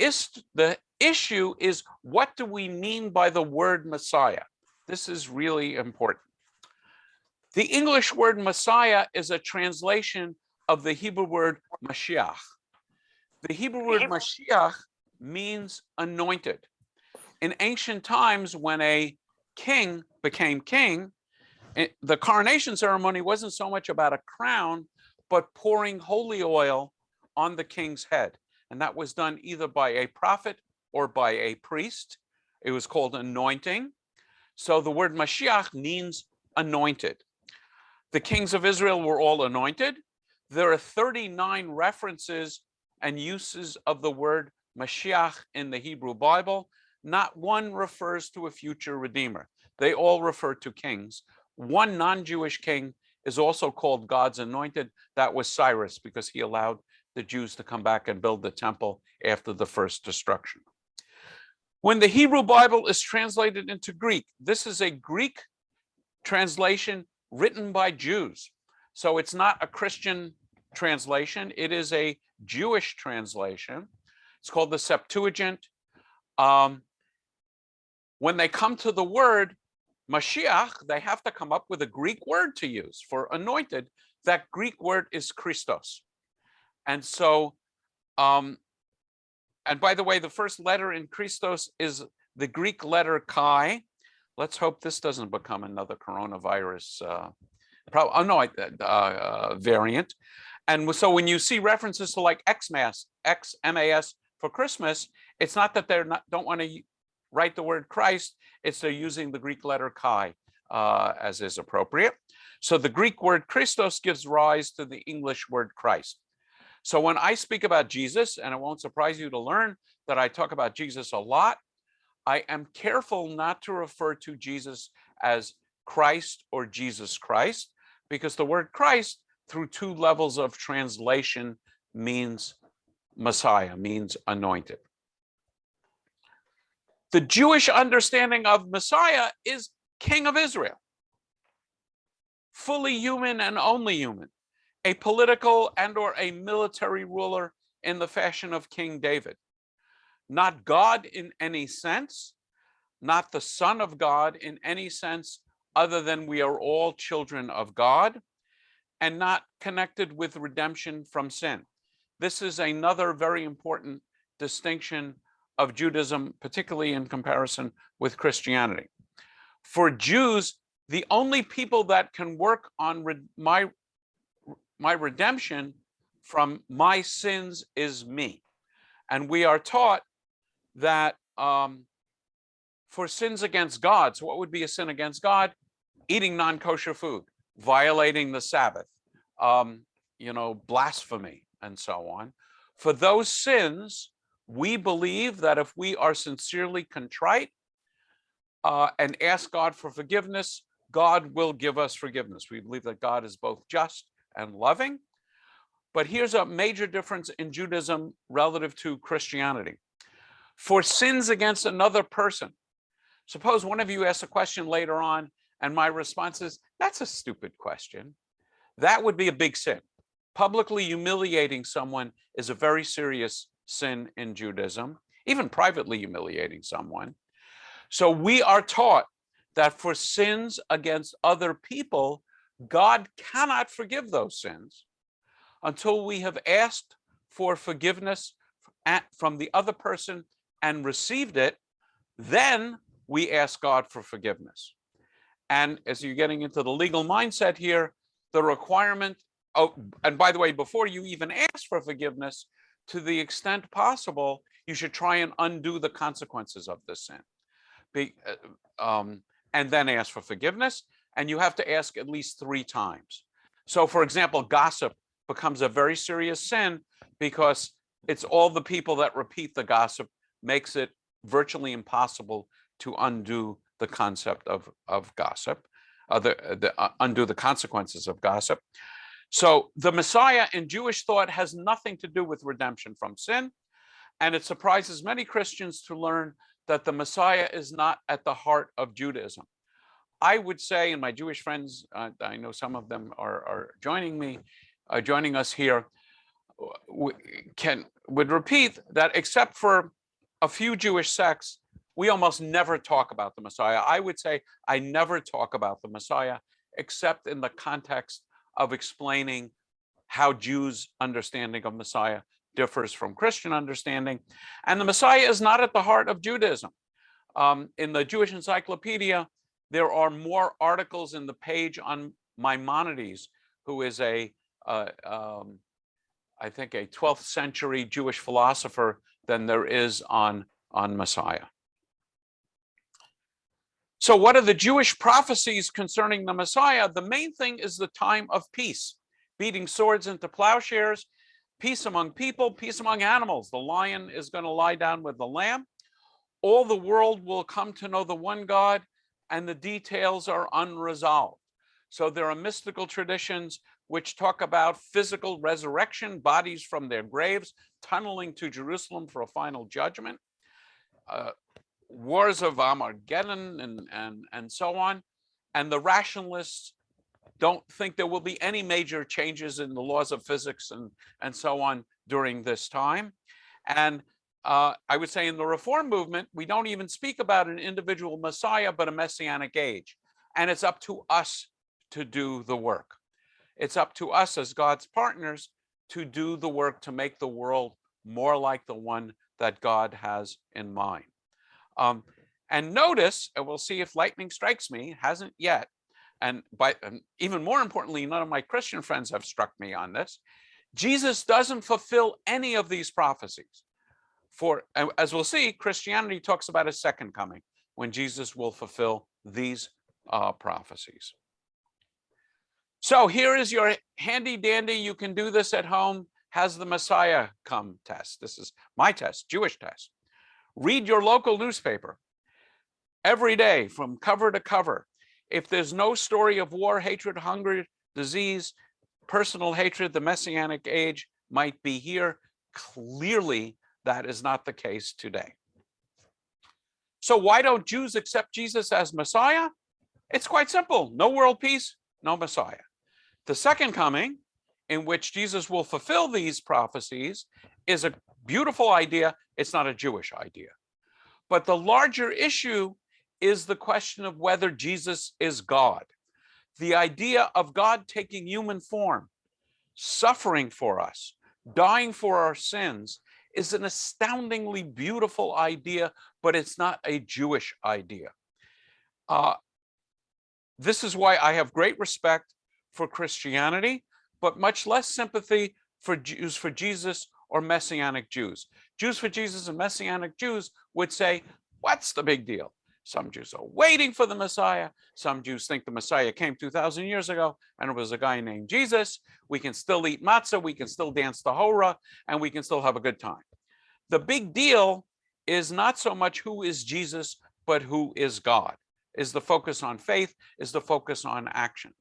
S2: issue is, what do we mean by the word Messiah? This is really important. The English word Messiah is a translation of the Hebrew word Mashiach. The Hebrew word Mashiach means anointed. In ancient times, when a king became king, the coronation ceremony wasn't so much about a crown, but pouring holy oil on the king's head. And that was done either by a prophet or by a priest. It was called anointing. So the word Mashiach means anointed. The kings of Israel were all anointed. There are 39 references and uses of the word Mashiach in the Hebrew Bible. Not one refers to a future redeemer. They all refer to kings. One non-Jewish king is also called God's anointed. That was Cyrus, because he allowed the Jews to come back and build the temple after the first destruction. When the Hebrew Bible is translated into Greek, this is a Greek translation written by Jews. So it's not a Christian translation. It is a Jewish translation. It's called the Septuagint. When they come to the word Mashiach, they have to come up with a Greek word to use for anointed. That Greek word is Christos. And so, and by the way, the first letter in Christos is the Greek letter chi. Let's hope this doesn't become another coronavirus variant. And so when you see references to like Xmas for Christmas, it's not that don't want to write the word Christ, it's they're using the Greek letter chi as is appropriate. So the Greek word Christos gives rise to the English word Christ. So when I speak about Jesus, and it won't surprise you to learn that I talk about Jesus a lot, I am careful not to refer to Jesus as Christ or Jesus Christ, because the word Christ, through two levels of translation, means Messiah, means anointed. The Jewish understanding of Messiah is King of Israel, fully human and only human, a political and or a military ruler in the fashion of King David. Not God in any sense, not the Son of God in any sense, other than we are all children of God, and not connected with redemption from sin. This is another very important distinction of Judaism, particularly in comparison with Christianity. For Jews, the only people that can work on my redemption from my sins is me. And we are taught that for sins against God, so what would be a sin against God? Eating non-kosher food, violating the Sabbath, blasphemy, and so on. For those sins, we believe that if we are sincerely contrite and ask God for forgiveness, God will give us forgiveness. We believe that God is both just and loving. But here's a major difference in Judaism relative to Christianity. For sins against another person, suppose one of you asks a question later on, and my response is, that's a stupid question. That would be a big sin. Publicly humiliating someone is a very serious sin in Judaism, even privately humiliating someone. So we are taught that for sins against other people, God cannot forgive those sins until we have asked for forgiveness from the other person and received it. Then we ask God for forgiveness. And as you're getting into the legal mindset here, the requirement, and by the way, before you even ask for forgiveness, to the extent possible, you should try and undo the consequences of the sin. And then ask for forgiveness. And you have to ask at least 3 times. So for example, gossip becomes a very serious sin because it's all the people that repeat the gossip makes it virtually impossible to undo the concept of gossip, undo the consequences of gossip. So the Messiah in Jewish thought has nothing to do with redemption from sin. And it surprises many Christians to learn that the Messiah is not at the heart of Judaism. I would say, and my Jewish friends, I know some of them are joining us here, would repeat that except for a few Jewish sects, we almost never talk about the Messiah. I would say I never talk about the Messiah except in the context of explaining how Jews' understanding of Messiah differs from Christian understanding. And the Messiah is not at the heart of Judaism. In the Jewish Encyclopedia, there are more articles in the page on Maimonides, who is I think a 12th century Jewish philosopher, than there is on Messiah. So what are the Jewish prophecies concerning the Messiah? The main thing is the time of peace, beating swords into plowshares, peace among people, peace among animals. The lion is going to lie down with the lamb. All the world will come to know the one God, and the details are unresolved. So there are mystical traditions which talk about physical resurrection, bodies from their graves, tunneling to Jerusalem for a final judgment, wars of Armageddon, and so on. And the rationalists don't think there will be any major changes in the laws of physics and so on during this time. And I would say in the Reform movement, we don't even speak about an individual Messiah, but a messianic age. And it's up to us to do the work. It's up to us as God's partners to do the work to make the world more like the one that God has in mind. And notice, and we'll see if lightning strikes me, hasn't yet, and even more importantly, none of my Christian friends have struck me on this. Jesus doesn't fulfill any of these prophecies. For, as we'll see, Christianity talks about a second coming when Jesus will fulfill these prophecies. So here is your handy dandy, you can do this at home, has the Messiah come test. This is my test, Jewish test. Read your local newspaper every day from cover to cover. If there's no story of war, hatred, hunger, disease, personal hatred, the messianic age might be here. Clearly, that is not the case today. So why don't Jews accept Jesus as Messiah? It's quite simple. No world peace, no Messiah. The second coming, in which Jesus will fulfill these prophecies, is a beautiful idea. It's not a Jewish idea. But the larger issue is the question of whether Jesus is God. The idea of God taking human form, suffering for us, dying for our sins, is an astoundingly beautiful idea, but it's not a Jewish idea. This is why I have great respect for Christianity, but much less sympathy for Jews for Jesus or Messianic Jews. Jews for Jesus and Messianic Jews would say, what's the big deal? Some Jews are waiting for the Messiah. Some Jews think the Messiah came 2,000 years ago and it was a guy named Jesus. We can still eat matzah, we can still dance the hora, and we can still have a good time. The big deal is not so much who is Jesus, but who is God. Is the focus on faith, is the focus on actions.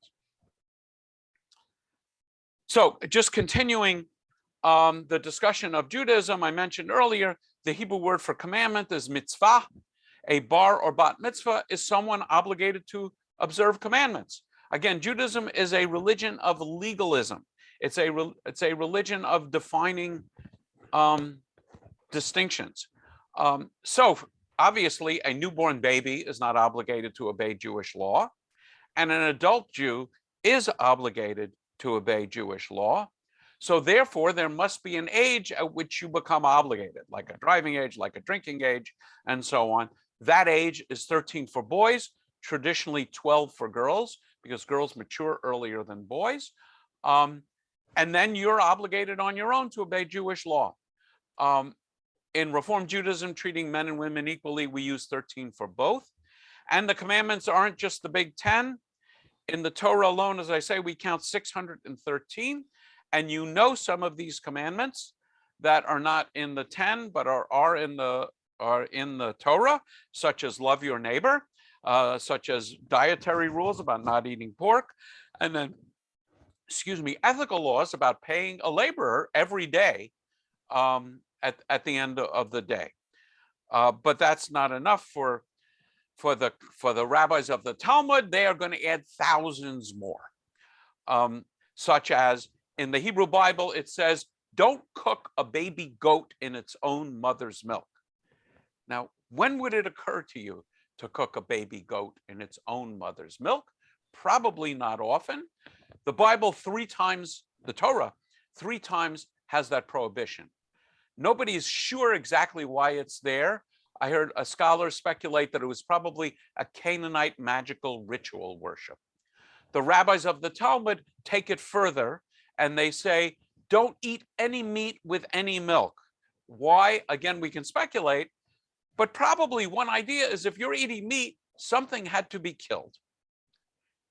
S2: So just continuing the discussion of Judaism, I mentioned earlier, the Hebrew word for commandment is mitzvah. A bar or bat mitzvah is someone obligated to observe commandments. Again, Judaism is a religion of legalism. It's a religion of defining distinctions. So obviously, a newborn baby is not obligated to obey Jewish law, and an adult Jew is obligated to obey Jewish law. So therefore, there must be an age at which you become obligated, like a driving age, like a drinking age, and so on. That age is 13 for boys, traditionally 12 for girls, because girls mature earlier than boys. And then you're obligated on your own to obey Jewish law. In Reform Judaism, treating men and women equally, we use 13 for both. And the commandments aren't just the big 10. In the Torah alone, as I say, we count 613. And you know some of these commandments that are not in the 10, but are in the Torah, such as love your neighbor, such as dietary rules about not eating pork, and then, ethical laws about paying a laborer every day at the end of the day. But that's not enough for the rabbis of the Talmud. They are going to add thousands more, such as in the Hebrew Bible, it says, don't cook a baby goat in its own mother's milk. Now, when would it occur to you to cook a baby goat in its own mother's milk? Probably not often. The Bible three times, the Torah, three times has that prohibition. Nobody's sure exactly why it's there. I heard a scholar speculate that it was probably a Canaanite magical ritual worship. The rabbis of the Talmud take it further and they say, don't eat any meat with any milk. Why? Again, we can speculate, but probably one idea is if you're eating meat, something had to be killed.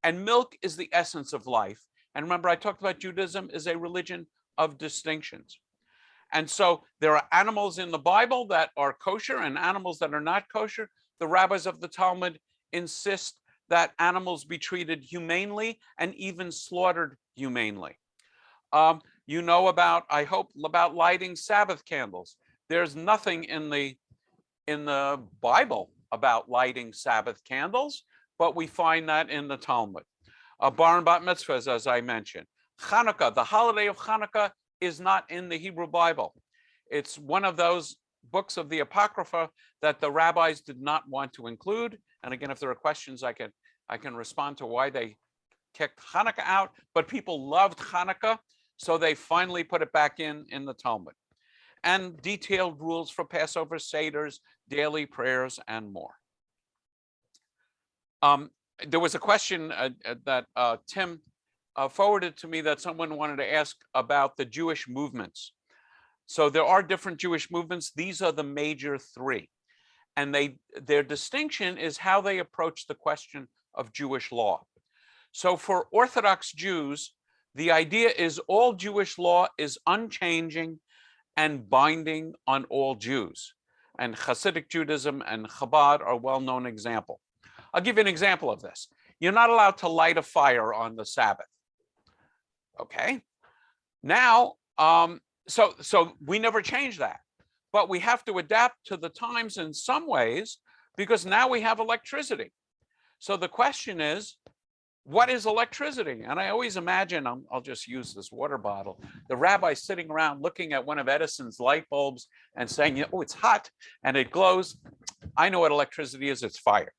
S2: And milk is the essence of life. And remember, I talked about Judaism is a religion of distinctions. And so there are animals in the Bible that are kosher and animals that are not kosher. The rabbis of the Talmud insist that animals be treated humanely and even slaughtered humanely. You know about, I hope, about lighting Sabbath candles. There's nothing in the Bible about lighting Sabbath candles, but we find that in the Talmud. Bar and bat mitzvahs, as I mentioned. Hanukkah, the holiday of Hanukkah, is not in the Hebrew Bible. It's one of those books of the Apocrypha that the rabbis did not want to include. And again, if there are questions, I can respond to why they kicked Hanukkah out, but people loved Hanukkah, so they finally put it back in the Talmud. And detailed rules for Passover seders, daily prayers, and more. There was a question that Tim forwarded to me that someone wanted to ask about the Jewish movements. So there are different Jewish movements. These are the major three. And their distinction is how they approach the question of Jewish law. So for Orthodox Jews, the idea is all Jewish law is unchanging and binding on all Jews. And Hasidic Judaism and Chabad are well-known example. I'll give you an example of this. You're not allowed to light a fire on the Sabbath. Okay. Now, so we never change that, but we have to adapt to the times in some ways because now we have electricity. So the question is, what is electricity? And I always imagine, I'll just use this water bottle, the rabbi sitting around looking at one of Edison's light bulbs and saying, oh, it's hot and it glows. I know what electricity is, it's fire.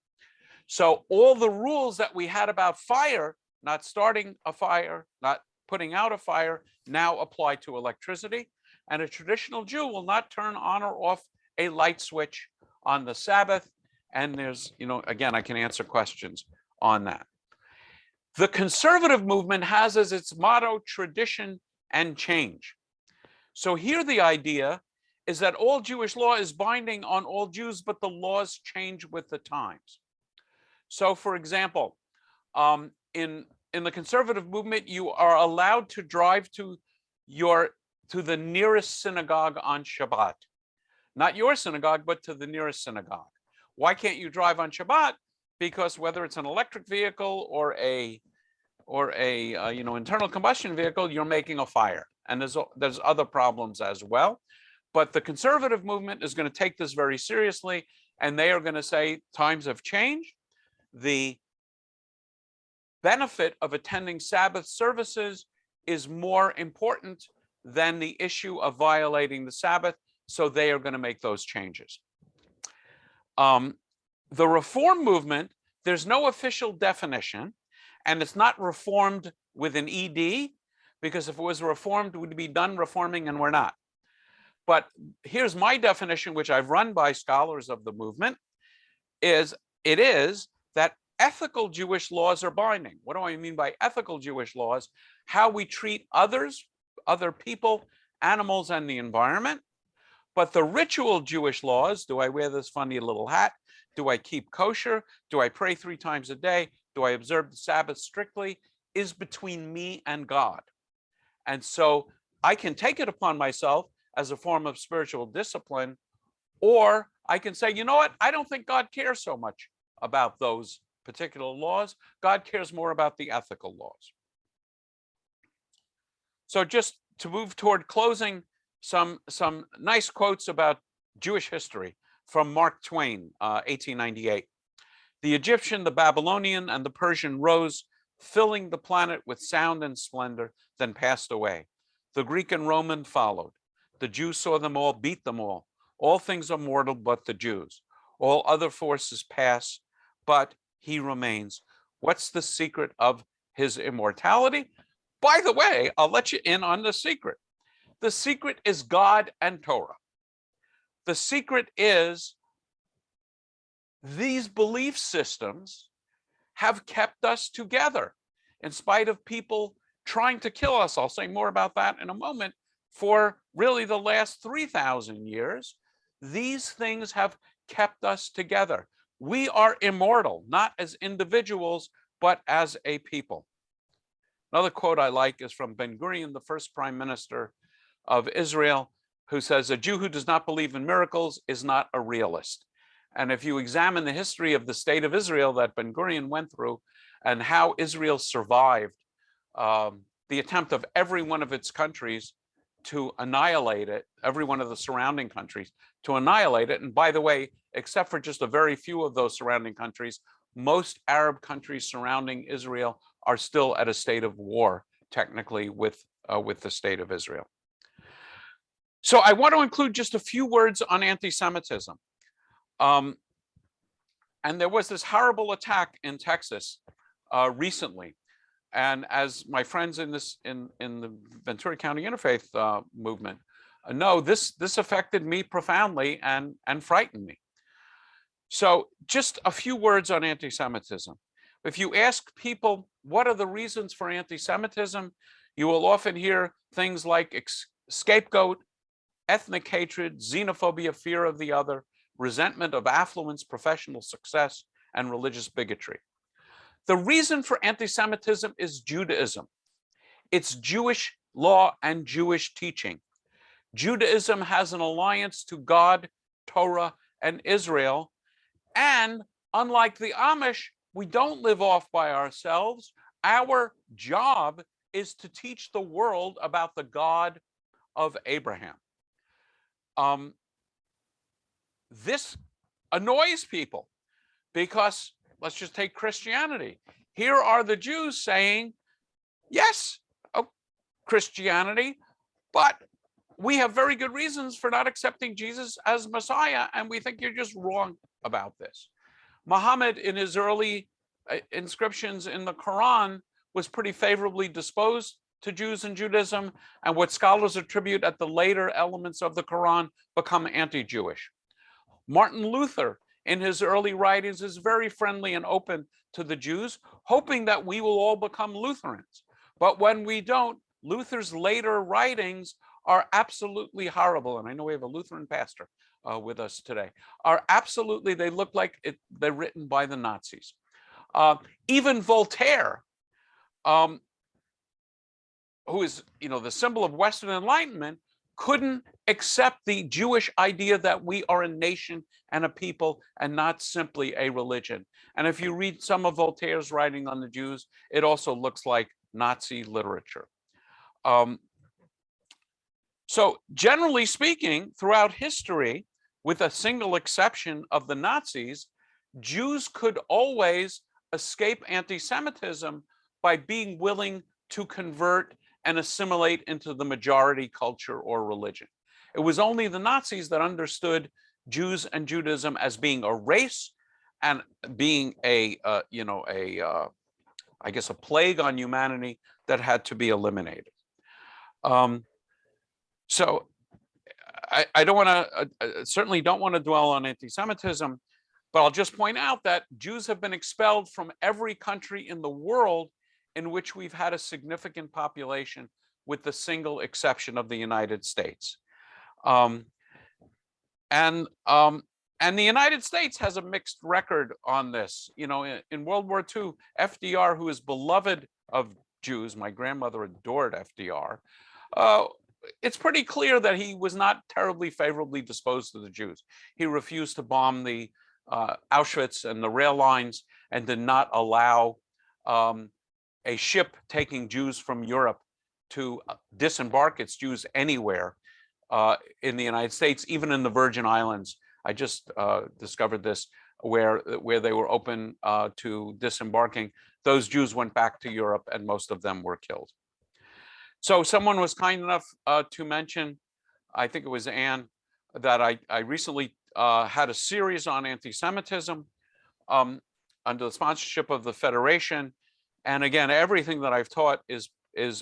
S2: So all the rules that we had about fire, not starting a fire, not putting out a fire, now apply to electricity. And a traditional Jew will not turn on or off a light switch on the Sabbath. And there's, again, I can answer questions on that. The conservative movement has as its motto tradition and change. So here the idea is that all Jewish law is binding on all Jews, but the laws change with the times. So for example, in the conservative movement, you are allowed to drive to the nearest synagogue on Shabbat. Not your synagogue, but to the nearest synagogue. Why can't you drive on Shabbat? Because whether it's an electric vehicle or a internal combustion vehicle, you're making a fire. And there's other problems as well. But the conservative movement is going to take this very seriously, and they are going to say times have changed. The benefit of attending Sabbath services is more important than the issue of violating the Sabbath, so they are going to make those changes. The Reform movement, there's no official definition, and it's not reformed with an ED, because if it was reformed, we'd be done reforming, and we're not. But here's my definition, which I've run by scholars of the movement, is that ethical Jewish laws are binding. What do I mean by ethical Jewish laws? How we treat others, other people, animals, and the environment. But the ritual Jewish laws, do I wear this funny little hat? Do I keep kosher? Do I pray 3 times a day? Do I observe the Sabbath strictly? Is between me and God. And so I can take it upon myself as a form of spiritual discipline, or I can say, you know what? I don't think God cares so much about those particular laws. God cares more about the ethical laws. So just to move toward closing, some nice quotes about Jewish history from Mark Twain, 1898. The Egyptian, the Babylonian, and the Persian rose, filling the planet with sound and splendor, then passed away. The Greek and Roman followed. The Jews saw them all, beat them all. All things are mortal but the Jews. All other forces pass, but he remains. What's the secret of his immortality? By the way, I'll let you in on the secret. The secret is God and Torah. The secret is these belief systems have kept us together in spite of people trying to kill us. I'll say more about that in a moment. For really the last 3,000 years, these things have kept us together. We are immortal, not as individuals, but as a people. Another quote I like is from Ben-Gurion, the first prime minister of Israel, who says, "A Jew who does not believe in miracles is not a realist." And if you examine the history of the state of Israel that Ben-Gurion went through and how Israel survived the attempt of every one of its countries to annihilate it, every one of the surrounding countries to annihilate it. And by the way, except for just a very few of those surrounding countries, most Arab countries surrounding Israel are still at a state of war, technically, with the state of Israel. So I want to include just a few words on anti-Semitism. And there was this horrible attack in Texas recently. And as my friends in the Ventura County Interfaith movement know, this affected me profoundly and frightened me. So just a few words on anti-Semitism. If you ask people what are the reasons for anti-Semitism, you will often hear things like scapegoat, ethnic hatred, xenophobia, fear of the other, resentment of affluence, professional success, and religious bigotry. The reason for anti-Semitism is Judaism. It's Jewish law and Jewish teaching. Judaism has an alliance to God, Torah, and Israel. And unlike the Amish, we don't live off by ourselves. Our job is to teach the world about the God of Abraham. This annoys people because let's just take Christianity. Here are the Jews saying, yes, Christianity, but we have very good reasons for not accepting Jesus as Messiah, and we think you're just wrong about this. Muhammad, in his early inscriptions in the Quran, was pretty favorably disposed to Jews and Judaism, and what scholars attribute at the later elements of the Quran become anti-Jewish. Martin Luther, in his early writings, is very friendly and open to the Jews, hoping that we will all become Lutherans. But when we don't, Luther's later writings are absolutely horrible. And I know we have a Lutheran pastor with us today. They look like they're written by the Nazis. Even Voltaire, who is, the symbol of Western Enlightenment, couldn't accept the Jewish idea that we are a nation and a people and not simply a religion. And if you read some of Voltaire's writing on the Jews, it also looks like Nazi literature. So generally speaking, throughout history, with a single exception of the Nazis, Jews could always escape anti-Semitism by being willing to convert and assimilate into the majority culture or religion. It was only the Nazis that understood Jews and Judaism as being a race and being I guess a plague on humanity that had to be eliminated. So I don't want to, certainly don't want to dwell on anti-Semitism, but I'll just point out that Jews have been expelled from every country in the world in which we've had a significant population, with the single exception of the United States. And the United States has a mixed record on this. In World War II, FDR, who is beloved of Jews, my grandmother adored FDR, it's pretty clear that he was not terribly favorably disposed to the Jews. He refused to bomb the Auschwitz and the rail lines, and did not allow a ship taking Jews from Europe to disembark its Jews anywhere in the United States, even in the Virgin Islands. I just discovered this, where they were open to disembarking. Those Jews went back to Europe, and most of them were killed. So someone was kind enough to mention, I think it was Anne, that I recently had a series on anti-Semitism. under the sponsorship of the Federation. And again, everything that I've taught is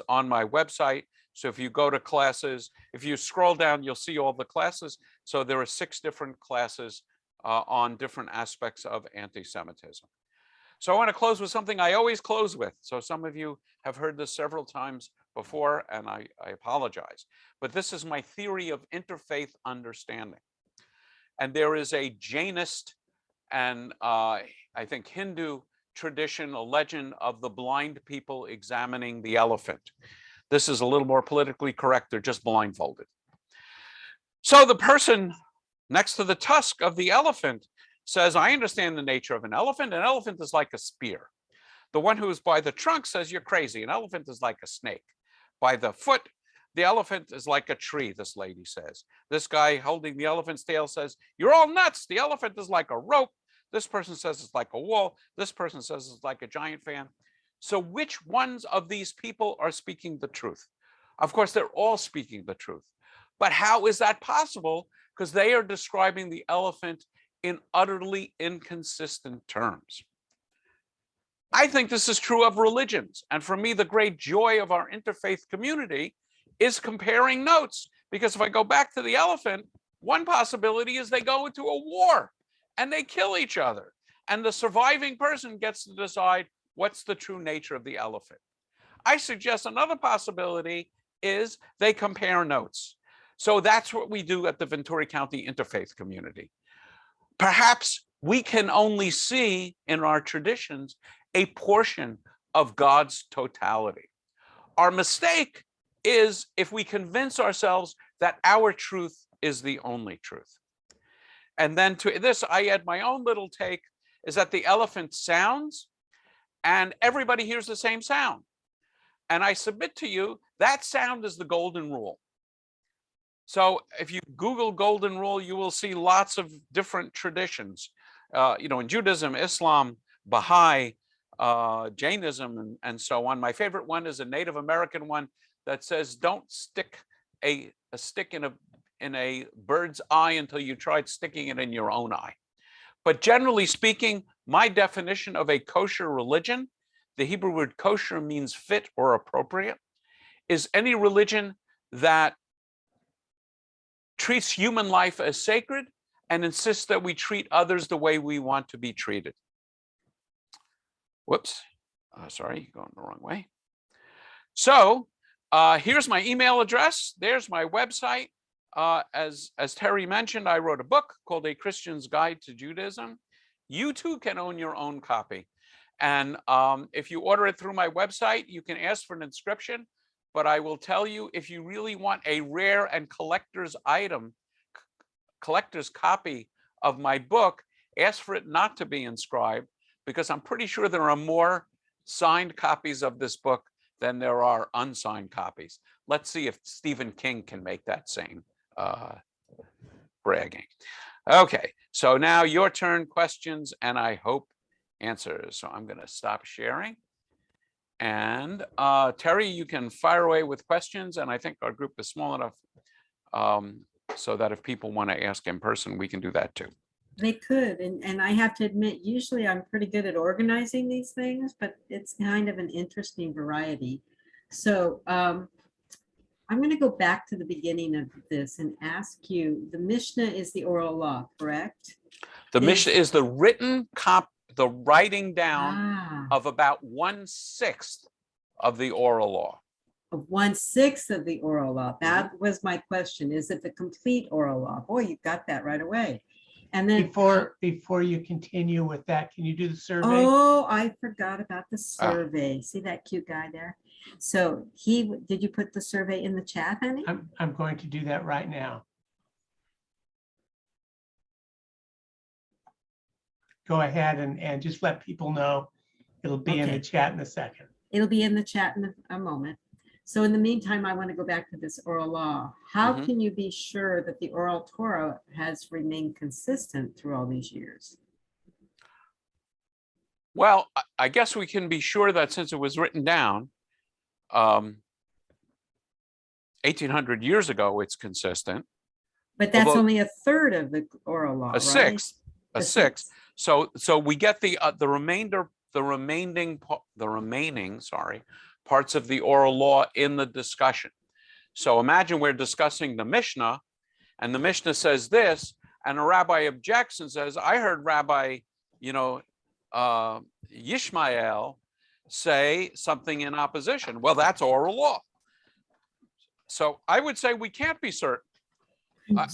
S2: on my website. So if you go to classes, if you scroll down, you'll see all the classes. So there are 6 different classes on different aspects of anti-Semitism. So I want to close with something I always close with. So some of you have heard this several times before, and I apologize. But this is my theory of interfaith understanding. And there is a Jainist and I think Hindu tradition, a legend of the blind people examining the elephant. This is a little more politically correct. They're just blindfolded. So the person next to the tusk of the elephant says, I understand the nature of an elephant. An elephant is like a spear. The one who is by the trunk says, you're crazy. An elephant is like a snake. By the foot, the elephant is like a tree, this lady says. This guy holding the elephant's tail says, you're all nuts. The elephant is like a rope. This person says it's like a wall. This person says it's like a giant fan. So which ones of these people are speaking the truth? Of course, they're all speaking the truth. But how is that possible? Because they are describing the elephant in utterly inconsistent terms. I think this is true of religions. And for me, the great joy of our interfaith community is comparing notes. Because if I go back to the elephant, one possibility is they go into a war and they kill each other. And the surviving person gets to decide what's the true nature of the elephant. I suggest another possibility is they compare notes. So that's what we do at the Ventura County Interfaith community. Perhaps we can only see in our traditions a portion of God's totality. Our mistake is if we convince ourselves that our truth is the only truth. And then to this, I add my own little take, is that the elephant sounds and everybody hears the same sound. And I submit to you, that sound is the golden rule. So if you Google golden rule, you will see lots of different traditions, in Judaism, Islam, Baha'i, Jainism, and so on. My favorite one is a Native American one that says, don't stick a stick in a bird's eye until you tried sticking it in your own eye. But generally speaking, my definition of a kosher religion, the Hebrew word kosher means fit or appropriate, is any religion that treats human life as sacred and insists that we treat others the way we want to be treated. Whoops, sorry, going the wrong way. So here's my email address. There's my website. As Terry mentioned, I wrote a book called A Christian's Guide to Judaism. You too can own your own copy. And if you order it through my website, you can ask for an inscription. But I will tell you, if you really want a rare and collector's copy of my book, ask for it not to be inscribed, because I'm pretty sure there are more signed copies of this book than there are unsigned copies. Let's see if Stephen King can make that same bragging. Okay, so now your turn, questions, and I hope answers. So I'm going to stop sharing. And Terry, you can fire away with questions. And I think our group is small enough so that if people want to ask in person, we can do that too.
S1: They could. And I have to admit, usually I'm pretty good at organizing these things, but it's kind of an interesting variety. So I'm going to go back to the beginning of this and ask you, the Mishnah is the oral law, correct?
S2: The Mishnah is the written the writing down of about 1/6 of the oral law.
S1: Of 1/6 of the oral law. That was my question. Is it the complete oral law? Boy, you got that right away. And then
S3: before you continue with that, can you do the survey?
S1: Oh, I forgot about the survey. See that cute guy there? So did you put the survey in the chat, honey?
S3: I'm going to do that right now. Go ahead and just let people know. It'll be in the chat in a second.
S1: It'll be in the chat in a moment. So in the meantime, I want to go back to this oral law. How can you be sure that the oral Torah has remained consistent through all these years?
S2: Well, I guess we can be sure that since it was written down 1800 years ago, it's consistent.
S1: But that's only a third of the oral law,
S2: a sixth. So we get the remaining parts of the oral law in the discussion. So imagine we're discussing the Mishnah, and the Mishnah says this, and a rabbi objects and says, I heard Rabbi, Yishmael say something in opposition. Well, that's oral law. So I would say we can't be certain.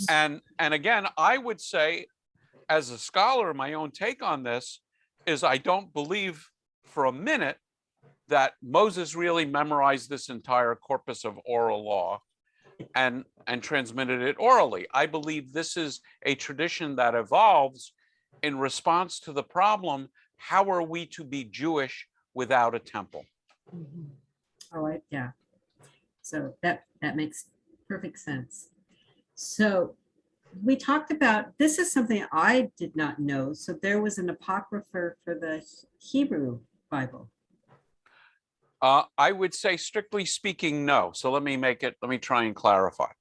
S2: And again, I would say, as a scholar, my own take on this is I don't believe for a minute that Moses really memorized this entire corpus of oral law and transmitted it orally. I believe this is a tradition that evolves in response to the problem, how are we to be Jewish without a temple?
S1: Oh, yeah. So that makes perfect sense. So we talked about, this is something I did not know. So there was an apocrypha for the Hebrew Bible.
S2: I would say, strictly speaking, no. So let me try and clarify.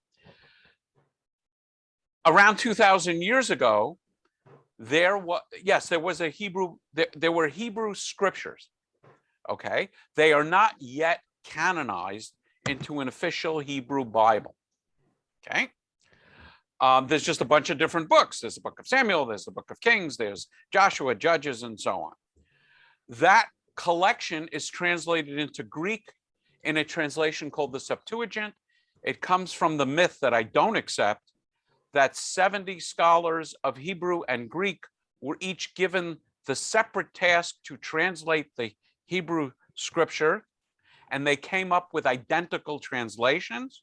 S2: Around 2,000 years ago, there was a Hebrew, there were Hebrew scriptures. Okay. They are not yet canonized into an official Hebrew Bible. Okay. There's just a bunch of different books. There's the book of Samuel, there's the book of Kings, there's Joshua, Judges, and so on. That collection is translated into Greek in a translation called the Septuagint. It comes from the myth that I don't accept, that 70 scholars of Hebrew and Greek were each given the separate task to translate the Hebrew scripture, and they came up with identical translations.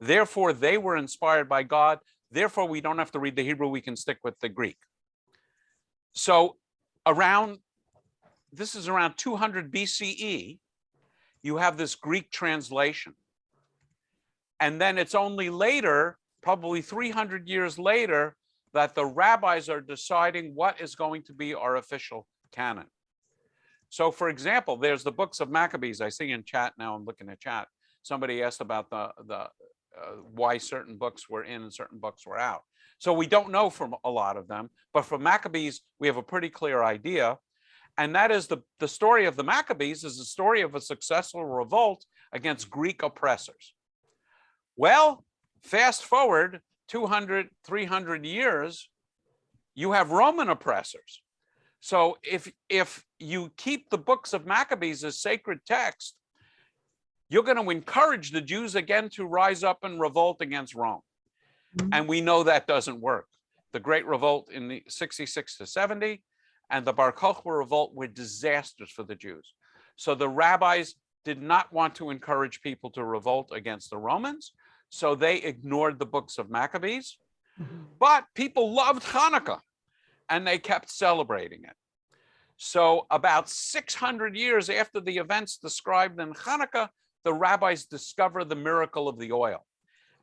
S2: Therefore, they were inspired by God. Therefore, we don't have to read the Hebrew, we can stick with the Greek. So this is around 200 BCE, you have this Greek translation. And then it's only later, probably 300 years later, that the rabbis are deciding what is going to be our official canon. So for example, there's the books of Maccabees. I see in chat now, I'm looking at chat. Somebody asked about why certain books were in and certain books were out. So we don't know from a lot of them, but for Maccabees, we have a pretty clear idea. And that is the story of the Maccabees is the story of a successful revolt against Greek oppressors. Well, fast forward 200, 300 years, you have Roman oppressors. So if you keep the books of Maccabees as sacred text, you're going to encourage the Jews again to rise up and revolt against Rome. And we know that doesn't work. The Great Revolt in the 66 to 70 and the Bar Kokhba revolt were disasters for the Jews. So the rabbis did not want to encourage people to revolt against the Romans. So they ignored the books of Maccabees. But people loved Hanukkah and they kept celebrating it. So about 600 years after the events described in Hanukkah, the rabbis discover the miracle of the oil.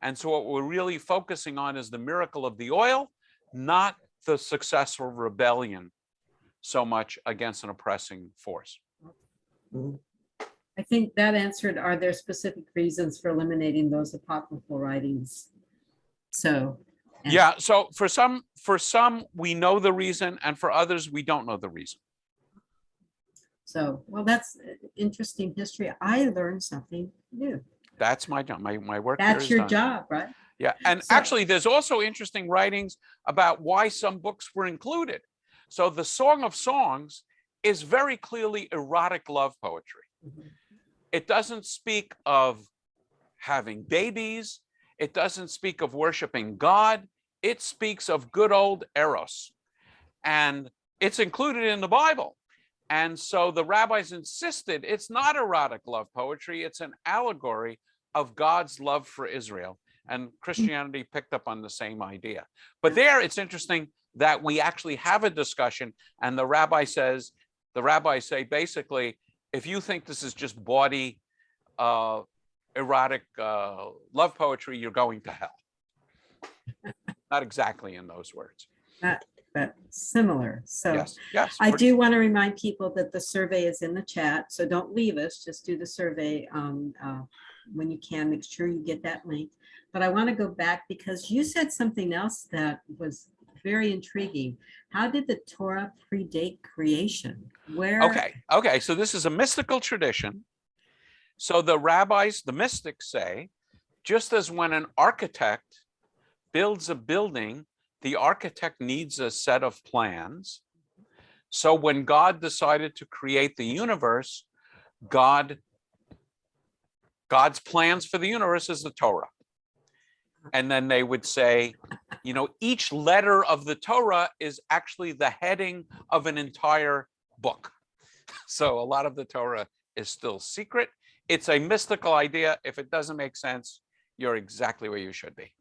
S2: And so what we're really focusing on is the miracle of the oil, not the successful rebellion so much against an oppressing force.
S1: I think that answered, are there specific reasons for eliminating those apocryphal writings? So
S2: yeah, so for some we know the reason, and for others we don't know the reason.
S1: So, well, that's interesting history. I learned something new.
S2: That's my job. My work.
S1: That's
S2: here
S1: your
S2: is done.
S1: job, right?
S2: Yeah, and
S1: So,
S2: actually there's also interesting writings about why some books were included. So the Song of Songs is very clearly erotic love poetry. It doesn't speak of having babies. It doesn't speak of worshiping God. It speaks of good old Eros. And it's included in the Bible. And so the rabbis insisted it's not erotic love poetry. It's an allegory of God's love for Israel. And Christianity picked up on the same idea. But there it's interesting that we actually have a discussion, and the rabbis say basically, if you think this is just bawdy, erotic love poetry, you're going to hell. Not exactly in those words.
S1: But similar. So
S2: yes.
S1: I do want to remind people that the survey is in the chat. So don't leave us, just do the survey when you can, make sure you get that link. But I want to go back because you said something else that was very intriguing. How did the Torah predate creation? Where?
S2: Okay. So this is a mystical tradition. So the rabbis, the mystics say, just as when an architect builds a building, the architect needs a set of plans. So when God decided to create the universe, God's plans for the universe is the Torah. And then they would say, each letter of the Torah is actually the heading of an entire book. So a lot of the Torah is still secret. It's a mystical idea. If it doesn't make sense, you're exactly where you should be.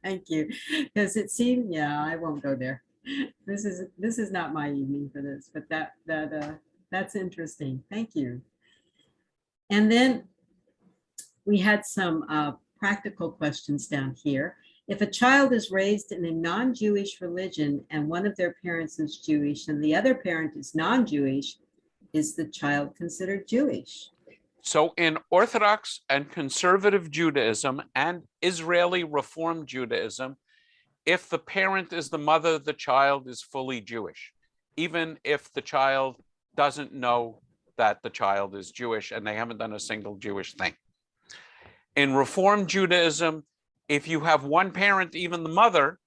S1: Thank you. Because it seemed, I won't go there. This is not my evening for this, but that's interesting. Thank you. And then we had some practical questions down here. If a child is raised in a non-Jewish religion and one of their parents is Jewish and the other parent is non-Jewish, is the child considered Jewish?
S2: So in Orthodox and conservative Judaism and Israeli Reform Judaism, if the parent is the mother, the child is fully Jewish, even if the child doesn't know that the child is Jewish and they haven't done a single Jewish thing. In Reform Judaism, if you have one parent, even the mother,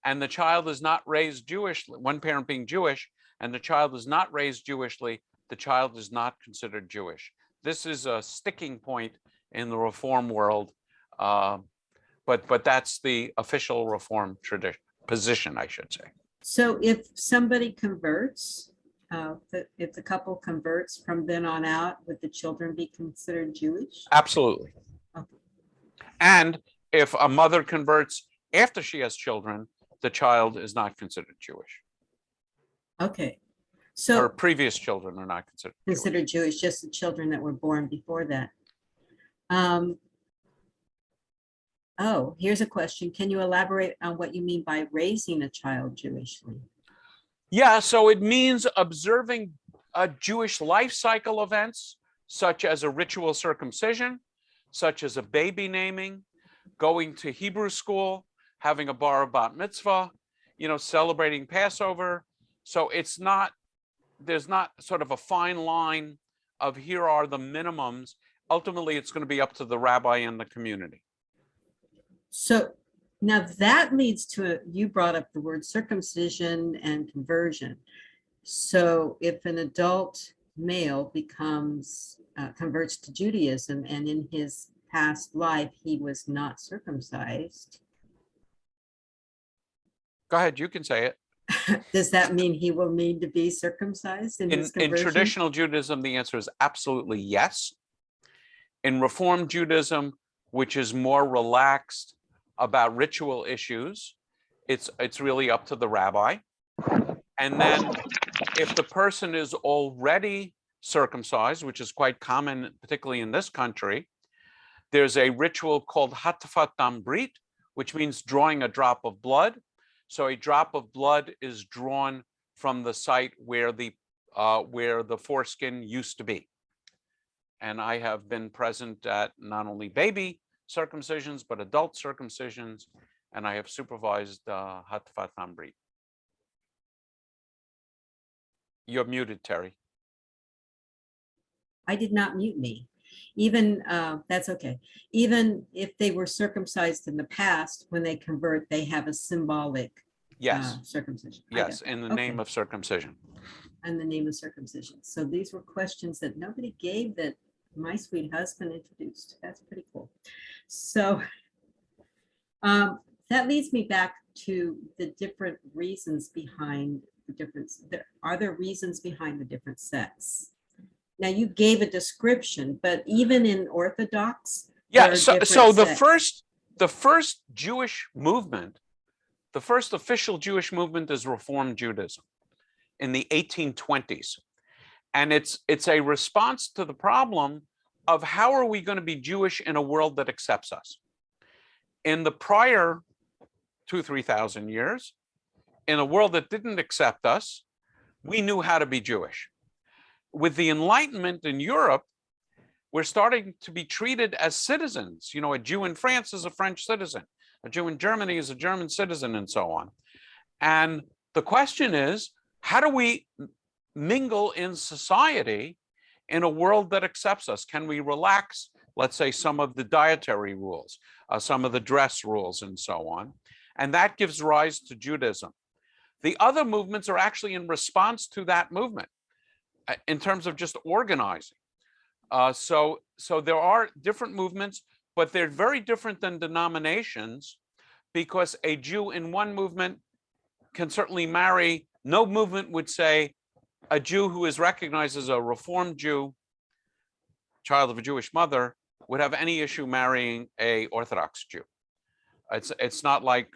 S2: and the child is not raised Jewish, one parent being Jewish, and the child is not raised Jewishly, the child is not considered Jewish. This is a sticking point in the Reform world, but that's the official Reform position, I should say.
S1: So if somebody converts, if the couple converts from then on out, would the children be considered Jewish?
S2: Absolutely.
S1: Okay.
S2: And if a mother converts after she has children, the child is not considered Jewish.
S1: Okay. So
S2: her previous children are not considered
S1: Jewish, just the children that were born before that. Oh, here's a question. Can you elaborate on what you mean by raising a child Jewishly?
S2: Yeah, so it means observing Jewish life cycle events, such as a ritual circumcision, such as a baby naming, going to Hebrew school, having a bar bat mitzvah, celebrating Passover. So there's not sort of a fine line of here are the minimums. Ultimately, it's going to be up to the rabbi and the community.
S1: So now that leads to, you brought up the word circumcision and conversion. So if an adult male converts to Judaism and in his past life, he was not circumcised.
S2: Go ahead, you can say it.
S1: Does that mean he will need to be circumcised in his conversion?
S2: In traditional Judaism, the answer is absolutely yes. In Reform Judaism, which is more relaxed about ritual issues, it's really up to the rabbi. And then if the person is already circumcised, which is quite common, particularly in this country, there's a ritual called Hatafat Dam Brit, which means drawing a drop of blood. So a drop of blood is drawn from the site where the foreskin used to be. And I have been present at not only baby circumcisions, but adult circumcisions, and I have supervised Hatafat Dam Brit. You're muted, Terry.
S1: I did not mute me. Even, that's okay. Even if they were circumcised in the past, when they convert, they have a symbolic circumcision.
S2: Yes, in the name of circumcision.
S1: In the name of circumcision. So these were questions that nobody gave that my sweet husband introduced. That's pretty cool. So that leads me back to the different reasons behind the difference. Are there reasons behind the different sects? Now you gave a description, but even in Orthodox,
S2: so the first Jewish movement, the first official Jewish movement is Reform Judaism in the 1820s. And it's a response to the problem of how are we going to be Jewish in a world that accepts us? In the prior 2,000-3,000 years, in a world that didn't accept us, we knew how to be Jewish. With the Enlightenment in Europe, we're starting to be treated as citizens. A Jew in France is a French citizen. A Jew in Germany is a German citizen, and so on. And the question is, how do we mingle in society in a world that accepts us? Can we relax, let's say, some of the dietary rules, some of the dress rules, and so on? And that gives rise to Judaism. The other movements are actually in response to that movement in terms of just organizing. So there are different movements, but they're very different than denominations, because a Jew in one movement can certainly marry. No movement would say a Jew who is recognized as a Reformed Jew, child of a Jewish mother, would have any issue marrying a Orthodox Jew. It's not like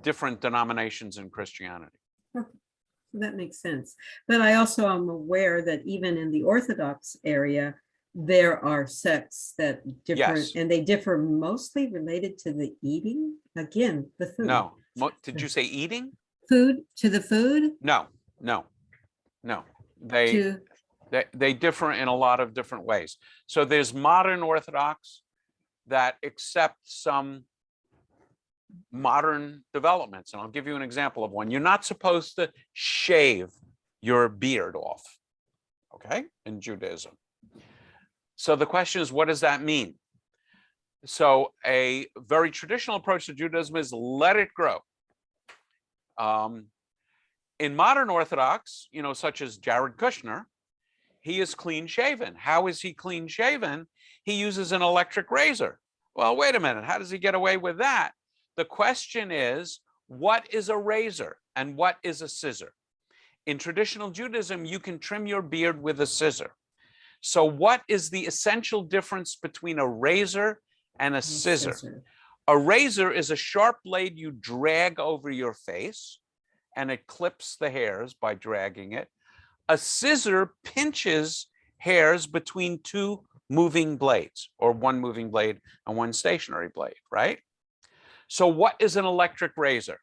S2: different denominations in Christianity.
S1: That makes sense. But I also am aware that even in the Orthodox area, there are sects that differ,
S2: Yes.
S1: and they differ mostly related to the eating. Again, the food.
S2: No. Did you say eating?
S1: Food, to the food?
S2: No. They differ in a lot of different ways. So there's modern Orthodox that accept some modern developments. And I'll give you an example of one. You're not supposed to shave your beard off, okay, in Judaism. So the question is, what does that mean? So a very traditional approach to Judaism is let it grow. In modern Orthodox, such as Jared Kushner, he is clean shaven. How is he clean shaven? He uses an electric razor. Well, wait a minute. How does he get away with that? The question is, what is a razor and what is a scissor? In traditional Judaism, you can trim your beard with a scissor. So what is the essential difference between a razor and a scissor? A razor is a sharp blade you drag over your face, and it clips the hairs by dragging it. A scissor pinches hairs between two moving blades, or one moving blade and one stationary blade, right? So what is an electric razor?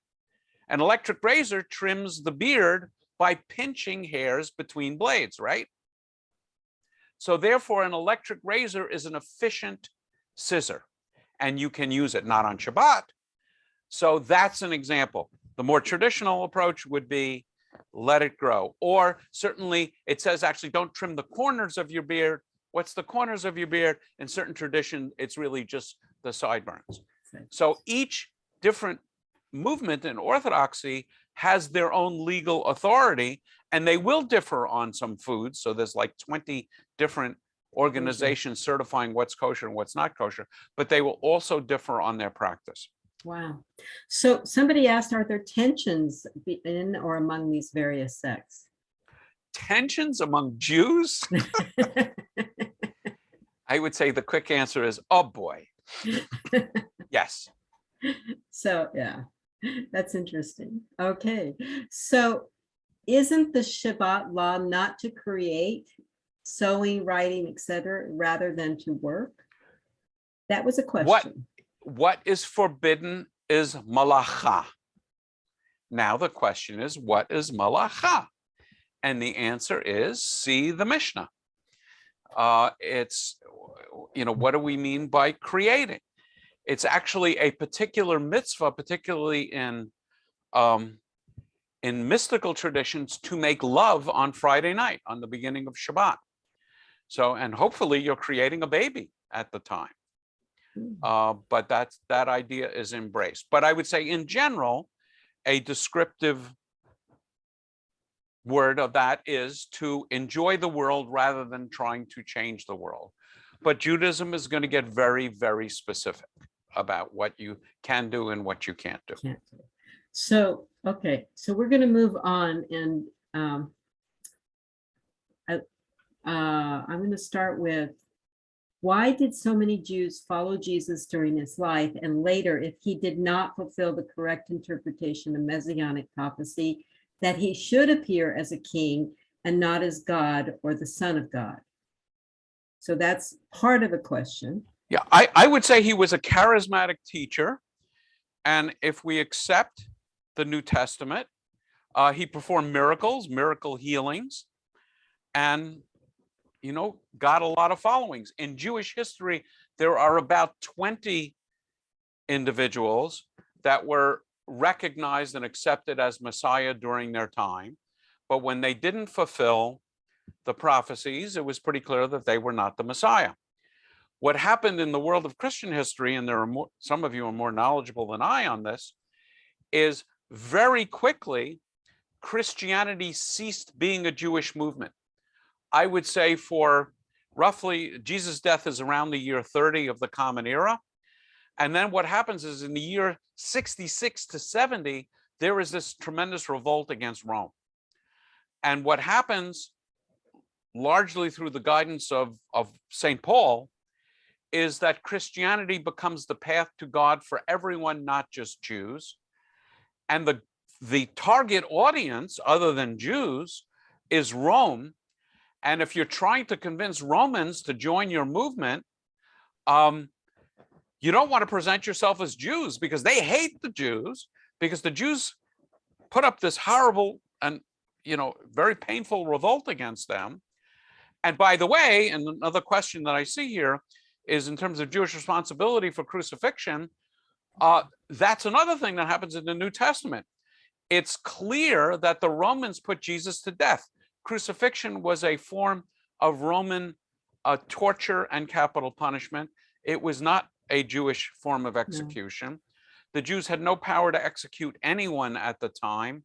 S2: An electric razor trims the beard by pinching hairs between blades, right? So therefore, an electric razor is an efficient scissor, and you can use it not on Shabbat. So that's an example. The more traditional approach would be let it grow. Or certainly it says actually don't trim the corners of your beard. What's the corners of your beard? In certain tradition, it's really just the sideburns. So each different movement in Orthodoxy has their own legal authority, and they will differ on some foods. So there's like 20 different organizations certifying what's kosher and what's not kosher, but they will also differ on their practice.
S1: Wow. So somebody asked, are there tensions in or among these various sects?
S2: Tensions among Jews? I would say the quick answer is, oh boy. Yes.
S1: So yeah, that's interesting. Okay. So isn't the Shabbat law not to create, sewing, writing, etc., rather than to work? That was a question.
S2: What is forbidden is malacha. Now the question is, what is malacha? And the answer is, see the Mishnah. It's, what do we mean by creating? It's actually a particular mitzvah, particularly in mystical traditions, to make love on Friday night, on the beginning of Shabbat. So, and hopefully you're creating a baby at the time. But that idea is embraced. But I would say in general, a descriptive word of that is to enjoy the world rather than trying to change the world. But Judaism is going to get very, very specific about what you can do and what you can't do.
S1: So, okay, so we're going to move on, and I'm going to start with, why did so many Jews follow Jesus during his life, and later, if he did not fulfill the correct interpretation of Messianic prophecy, that he should appear as a king and not as God or the Son of God? So that's part of the question.
S2: Yeah, I would say he was a charismatic teacher. And if we accept the New Testament, he performed miracle healings, and, got a lot of followings. In Jewish history, there are about 20 individuals that were recognized and accepted as Messiah during their time. But when they didn't fulfill the prophecies, it was pretty clear that they were not the Messiah. What happened in the world of Christian history, and there are more, some of you are more knowledgeable than I on this, is very quickly Christianity ceased being a Jewish movement. I would say for roughly, Jesus' death is around the year 30 of the Common Era. And then what happens is in the year 66 to 70, there is this tremendous revolt against Rome. And what happens, largely through the guidance of St. Paul, is that Christianity becomes the path to God for everyone, not just Jews. And the target audience, other than Jews, is Rome. And if you're trying to convince Romans to join your movement, you don't want to present yourself as Jews, because they hate the Jews, because the Jews put up this horrible and very painful revolt against them. And by the way, and another question that I see here is in terms of Jewish responsibility for crucifixion, that's another thing that happens in the New Testament. It's clear that the Romans put Jesus to death. Crucifixion was a form of Roman torture and capital punishment. It was not a Jewish form of execution. No. The Jews had no power to execute anyone at the time.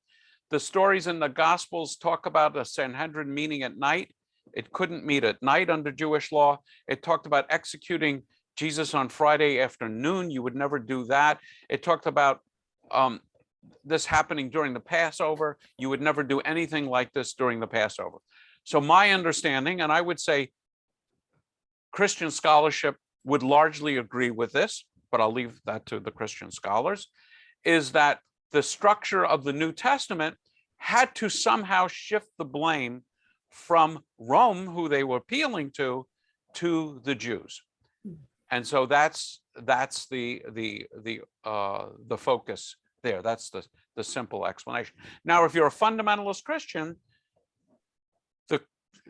S2: The stories in the Gospels talk about a Sanhedrin meeting at night. It couldn't meet at night under Jewish law. It talked about executing Jesus on Friday afternoon. You would never do that. It talked about this happening during the Passover. You would never do anything like this during the Passover. So my understanding, and I would say Christian scholarship would largely agree with this, but I'll leave that to the Christian scholars, is that the structure of the New Testament had to somehow shift the blame from Rome, who they were appealing to the Jews. And so that's the focus there. That's the simple explanation. Now, if you're a fundamentalist Christian, the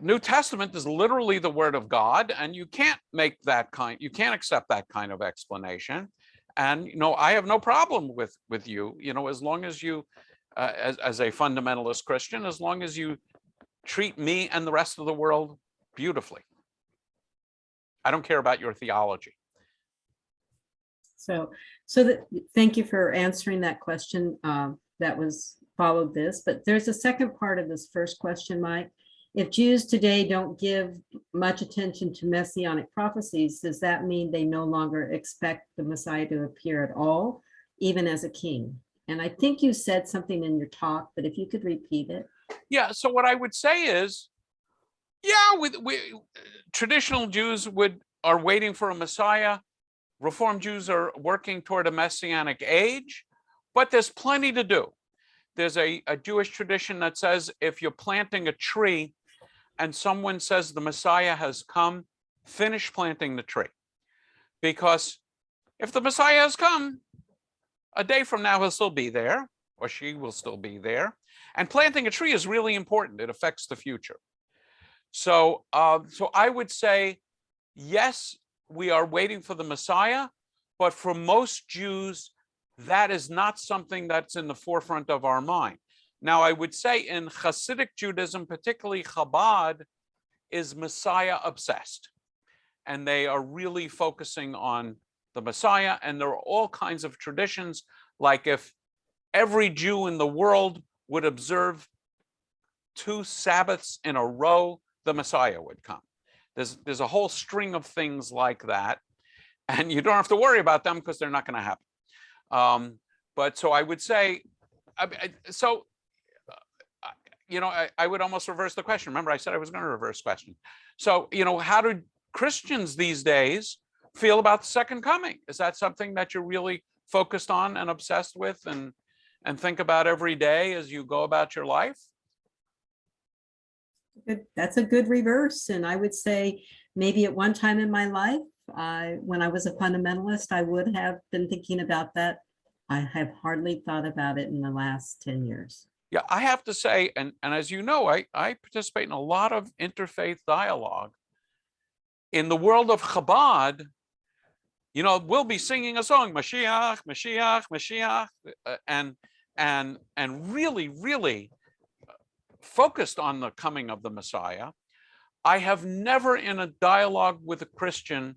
S2: New Testament is literally the word of God, and you can't accept that kind of explanation. And I have no problem with you, as long as you, as a fundamentalist Christian, as long as you treat me and the rest of the world beautifully. I don't care about your theology.
S1: So thank you for answering that question that was followed this. But there's a second part of this first question, Mike. If Jews today don't give much attention to messianic prophecies, does that mean they no longer expect the Messiah to appear at all, even as a king? And I think you said something in your talk, but if you could repeat it.
S2: Yeah, so what I would say is, traditional Jews are waiting for a Messiah. Reform Jews are working toward a messianic age, but there's plenty to do. There's a Jewish tradition that says if you're planting a tree and someone says the Messiah has come, finish planting the tree. Because if the Messiah has come, a day from now he'll still be there, or she will still be there. And planting a tree is really important. It affects the future. So I would say, yes, we are waiting for the Messiah, but for most Jews, that is not something that's in the forefront of our mind. Now, I would say in Hasidic Judaism, particularly Chabad, is Messiah obsessed. And they are really focusing on the Messiah. And there are all kinds of traditions, like if every Jew in the world would observe 2 Sabbaths in a row, the Messiah would come. There's a whole string of things like that. And you don't have to worry about them because they're not going to happen. But so I would say, I would almost reverse the question. Remember, I said I was going to reverse question. So, how do Christians these days feel about the second coming? Is that something that you're really focused on and obsessed with and think about every day as you go about your life?
S1: That's a good reverse. And I would say maybe at one time in my life, when I was a fundamentalist, I would have been thinking about that. I have hardly thought about it in the last 10 years.
S2: Yeah, I have to say, and as you know, I participate in a lot of interfaith dialogue. In the world of Chabad, we'll be singing a song, Mashiach, Mashiach, Mashiach, and really, really focused on the coming of the Messiah. I have never in a dialogue with a Christian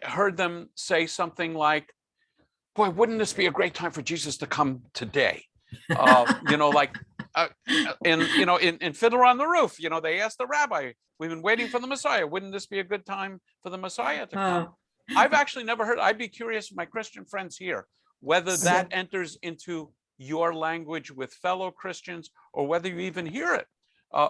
S2: heard them say something like, boy, wouldn't this be a great time for Jesus to come today? Like in Fiddler on the Roof, they asked the rabbi, we've been waiting for the Messiah. Wouldn't this be a good time for the Messiah to come? I've actually never heard. I'd be curious, my Christian friends here, whether that enters into your language with fellow Christians, or whether you even hear it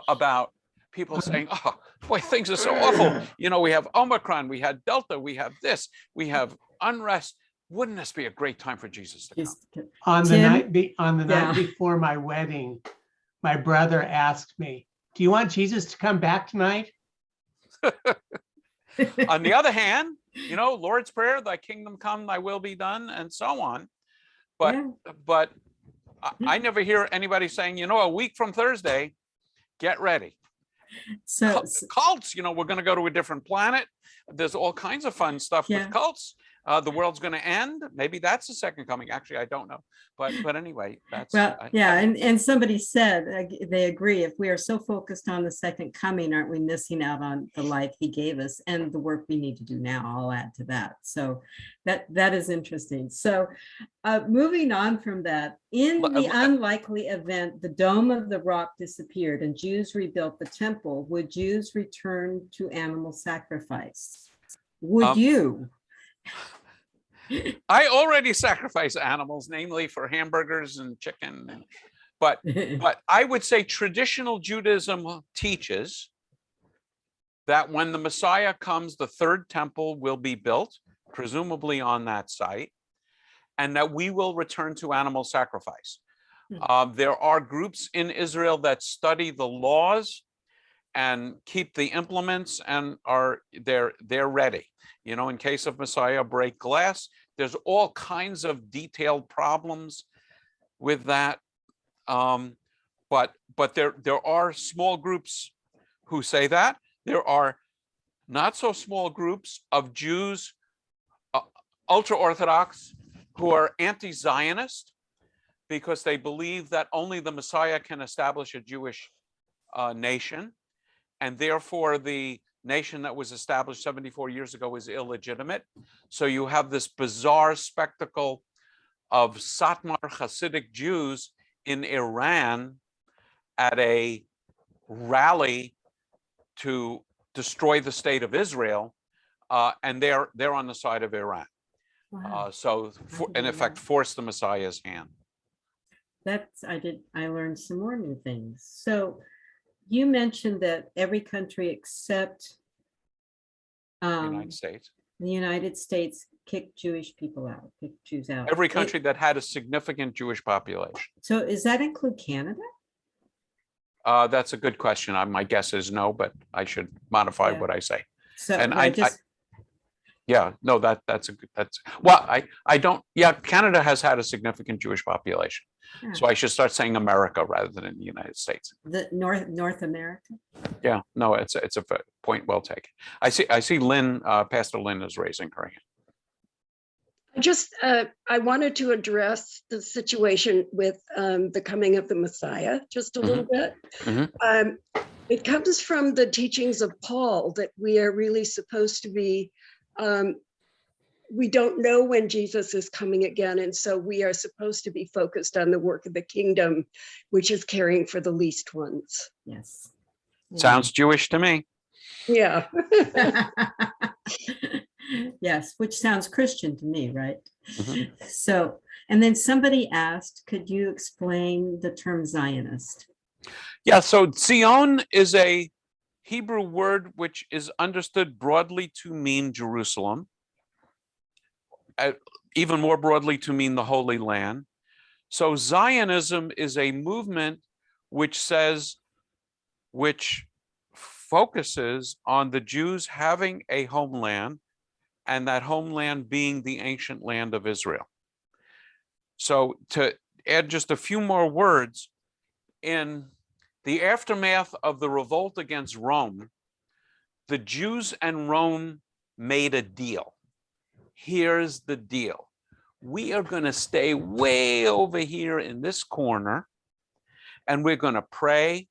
S2: about people saying, oh, boy, things are so awful. We have Omicron, we had Delta, we have this, we have unrest. Wouldn't this be a great time for Jesus to come?
S3: On the night before my wedding, my brother asked me, do you want Jesus to come back tonight?
S2: On the other hand, Lord's Prayer, thy kingdom come, thy will be done, and so on. But I never hear anybody saying, a week from Thursday, get ready.
S1: So
S2: cults, we're going to go to a different planet. There's all kinds of fun stuff with cults. The world's going to end. Maybe that's the second coming. Actually, I don't know. But anyway, that's
S1: and somebody said they agree. If we are so focused on the second coming, aren't we missing out on the life he gave us and the work we need to do now? I'll add to that. So that is interesting. So moving on from that, in the unlikely event the Dome of the Rock disappeared and Jews rebuilt the temple, would Jews return to animal sacrifice? Would you?
S2: I already sacrifice animals, namely for hamburgers and chicken. But I would say traditional Judaism teaches that when the Messiah comes, the third temple will be built, presumably on that site, and that we will return to animal sacrifice. There are groups in Israel that study the laws and keep the implements, and they're ready. In case of Messiah, break glass. There's all kinds of detailed problems with that. But there are small groups who say that. There are not so small groups of Jews, ultra-Orthodox, who are anti-Zionist because they believe that only the Messiah can establish a Jewish nation, and therefore the nation that was established 74 years ago is illegitimate. So you have this bizarre spectacle of Satmar Hasidic Jews in Iran at a rally to destroy the state of Israel, and they're on the side of Iran.
S1: Wow.
S2: In effect, force the Messiah's hand.
S1: I learned some more new things. So you mentioned that every country except
S2: the
S1: United States kicked Jewish people out, kicked Jews out.
S2: Every country that had a significant Jewish population. So
S1: does that include Canada?
S2: That's a good question. My guess is no, but I should modify what I say.
S1: So
S2: and I don't. Yeah, Canada has had a significant Jewish population. Yeah. So I should start saying America rather than in the United States.
S1: The North America?
S2: Yeah, no, it's a point well taken. I see Lynn, Pastor Lynn is raising her hand.
S4: I wanted to address the situation with the coming of the Messiah just a little bit. It comes from the teachings of Paul that we are really supposed to be, we don't know when Jesus is coming again. And so we are supposed to be focused on the work of the kingdom, which is caring for the least ones.
S1: Yes.
S2: Sounds Jewish to me.
S4: Yeah.
S1: Yes, which sounds Christian to me, right? So, and then somebody asked, could you explain the term Zionist?
S2: Yeah, so Zion is a Hebrew word which is understood broadly to mean Jerusalem, even more broadly to mean the Holy Land. So Zionism is a movement which focuses on the Jews having a homeland, and that homeland being the ancient land of Israel. So to add just a few more words, in the aftermath of the revolt against Rome, the Jews and Rome made a deal. Here's the deal. We are going to stay way over here in this corner, and we're going to pray,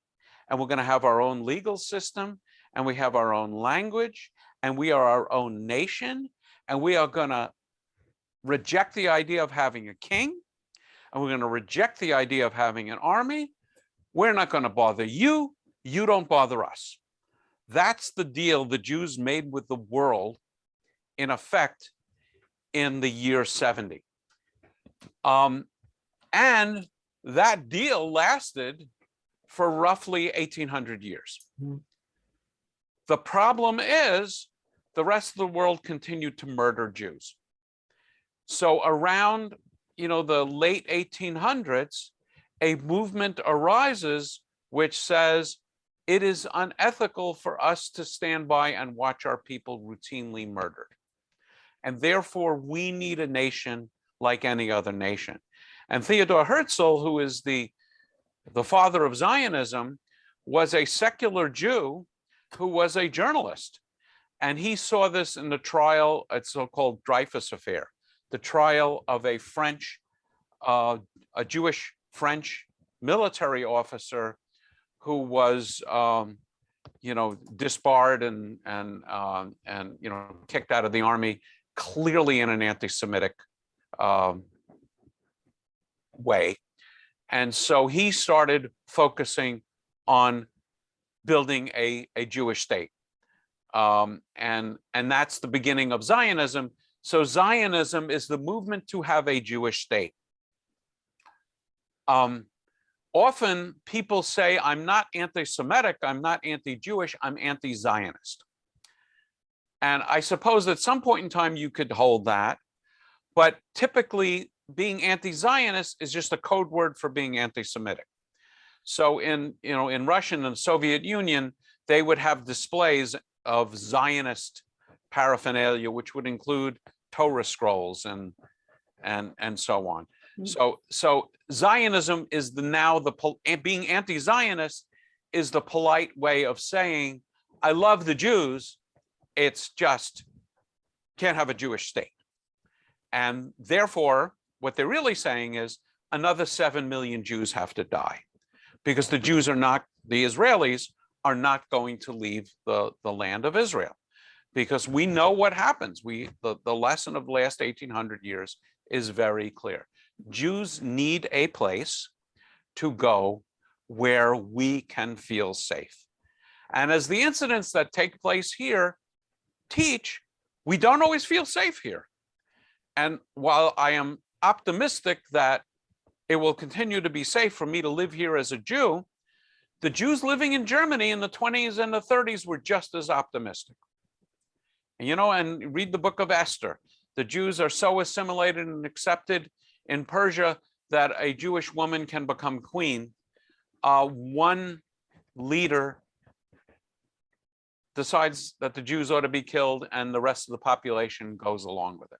S2: and we're going to have our own legal system, and we have our own language, and we are our own nation, and we are going to reject the idea of having a king, and we're going to reject the idea of having an army. We're not going to bother you. You don't bother us. That's the deal the Jews made with the world, in effect, in the year 70. And that deal lasted for roughly 1800 years. The problem is the rest of the world continued to murder Jews. So around, the late 1800s, a movement arises which says it is unethical for us to stand by and watch our people routinely murdered. And therefore, we need a nation like any other nation. And Theodor Herzl, who is the father of Zionism, was a secular Jew who was a journalist. And he saw this in the trial, it's so-called Dreyfus Affair, the trial of a Jewish French military officer who was, disbarred and kicked out of the army, clearly in an anti-Semitic way. And so he started focusing on building a Jewish state. And that's the beginning of Zionism. So Zionism is the movement to have a Jewish state. Often people say, I'm not anti-Semitic, I'm not anti-Jewish, I'm anti-Zionist. And I suppose at some point in time you could hold that, but typically being anti-Zionist is just a code word for being anti-Semitic. So in Russia and the Soviet Union, they would have displays of Zionist paraphernalia, which would include Torah scrolls and so on. So Zionism is being anti-Zionist is the polite way of saying, I love the Jews, it's just can't have a Jewish state. And therefore, what they're really saying is another 7 million Jews have to die, because the Israelis are not going to leave the land of Israel, because we know what happens. The lesson of the last 1800 years is very clear. Jews need a place to go where we can feel safe. And as the incidents that take place here teach, we don't always feel safe here. And while I am optimistic that it will continue to be safe for me to live here as a Jew, the Jews living in Germany in the 20s and the 30s were just as optimistic. And read the book of Esther. The Jews are so assimilated and accepted in Persia that a Jewish woman can become queen. One leader decides that the Jews ought to be killed, and the rest of the population goes along with it.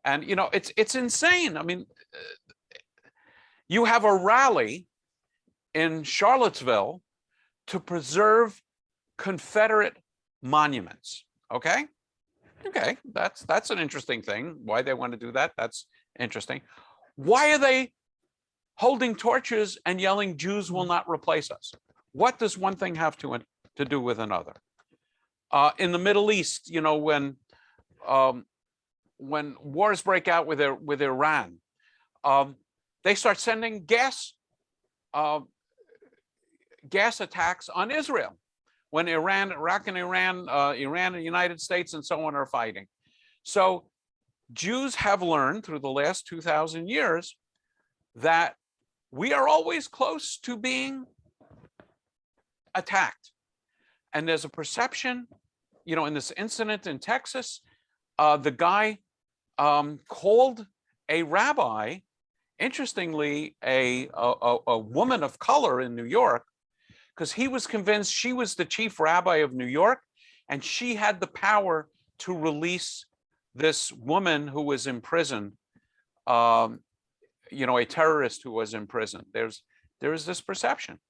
S2: And it's insane. I mean, you have a rally in Charlottesville to preserve Confederate monuments. Okay, that's an interesting thing. Why they want to do that, that's interesting. Why are they holding torches and yelling, Jews will not replace us? What does one thing have to do with another? In the Middle East, when wars break out with Iran, they start sending gas attacks on Israel. When Iraq and Iran and the United States and so on are fighting. So Jews have learned through the last 2,000 years that we are always close to being attacked. And there's a perception, in this incident in Texas, the guy called a rabbi, interestingly, a woman of color in New York, because he was convinced she was the chief rabbi of New York, and she had the power to release this woman who was in prison, a terrorist who was in prison. There is this perception.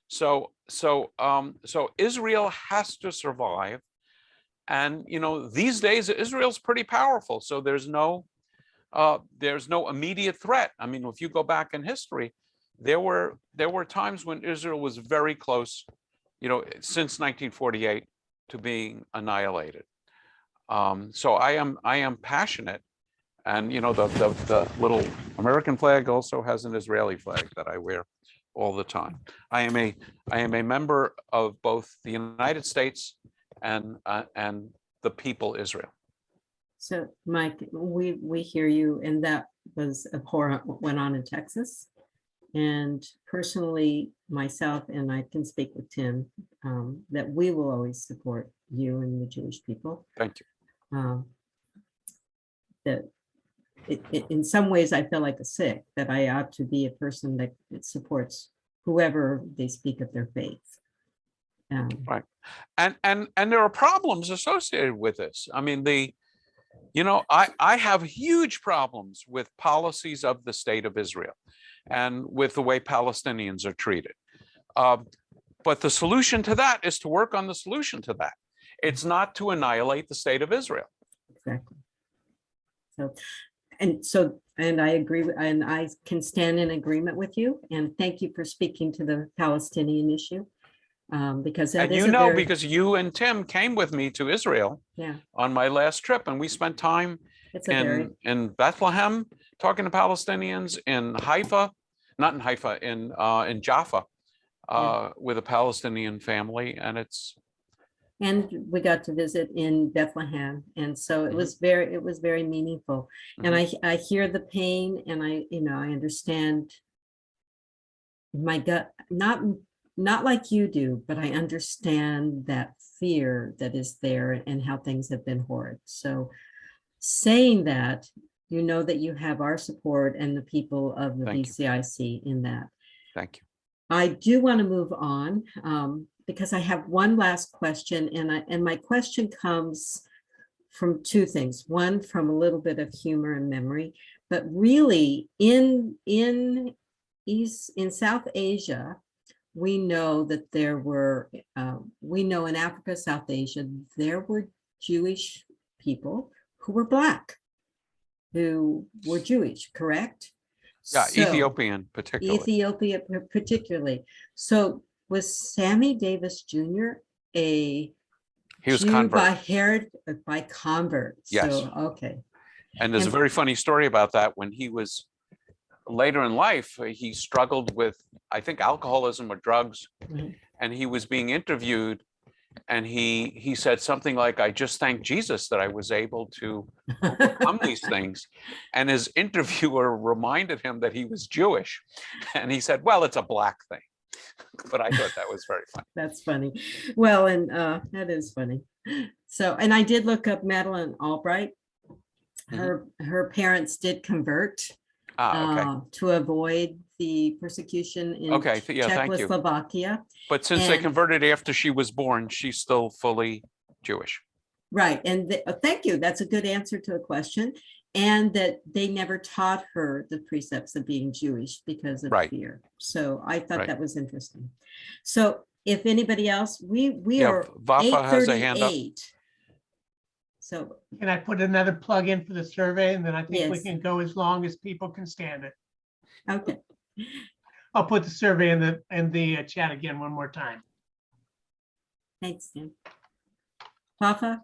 S2: So Israel has to survive, And, these days Israel's pretty powerful. So there's no immediate threat. I mean, if you go back in history, there were times when Israel was very close, since 1948 to being annihilated. So I am passionate, and the little American flag also has an Israeli flag that I wear all the time. I am a member of both the United States and the people Israel.
S1: So, Mike, we hear you, and that was abhorrent what went on in Texas. And personally, myself, and I can speak with Tim, that we will always support you and the Jewish people.
S2: Thank you.
S1: That in some ways, I feel like a sick, that I ought to be a person that supports whoever they speak of their faith.
S2: Right. And there are problems associated with this. I mean, I have huge problems with policies of the state of Israel and with the way Palestinians are treated. But the solution to that is to work on the solution to that. It's not to annihilate the state of Israel.
S1: Exactly. And I agree, and I can stand in agreement with you. And thank you for speaking to the Palestinian issue. Because that is
S2: because you and Tim came with me to Israel on my last trip, and we spent time in Bethlehem talking to Palestinians, in Haifa, not in Haifa, in Jaffa, with a Palestinian family, and
S1: we got to visit in Bethlehem, and so it was very meaningful. And I hear the pain, and I understand my gut, not like you do, but I understand that fear that is there and how things have been horrid. So saying that, that you have our support and the people of the BCIC in that.
S2: Thank you.
S1: I do want to move on because I have one last question, and my question comes from two things. One, from a little bit of humor and memory, but really in South Asia, we know that there were, we know in Africa, South Asia, there were Jewish people who were Black, who were Jewish, correct?
S2: Yeah, so, Ethiopian particularly.
S1: Ethiopia particularly. So was Sammy Davis Jr. He was Jew by convert?
S2: Yes.
S1: So, okay.
S2: And there's a very funny story about that. When he was later in life, he struggled with, I think, alcoholism or drugs, and he was being interviewed, and he said something like, "I just thank Jesus that I was able to overcome these things." And his interviewer reminded him that he was Jewish, and he said, "Well, it's a Black thing." But I thought that was very funny.
S1: That's funny. Well, and that is funny. So, and I did look up Madeleine Albright. Her parents did convert. To avoid the persecution in Czechoslovakia.
S2: But since they converted after she was born, she's still fully Jewish.
S1: Right. And thank you. That's a good answer to a question. And that they never taught her the precepts of being Jewish because of fear. So I thought that was interesting. So if anybody else, we are
S2: Vafa has a hand up.
S1: So
S3: can I put another plug in for the survey, and then I think we can go as long as people can stand it.
S1: Okay.
S3: I'll put the survey in the chat again one more time.
S1: Thanks, Tim. Vafa,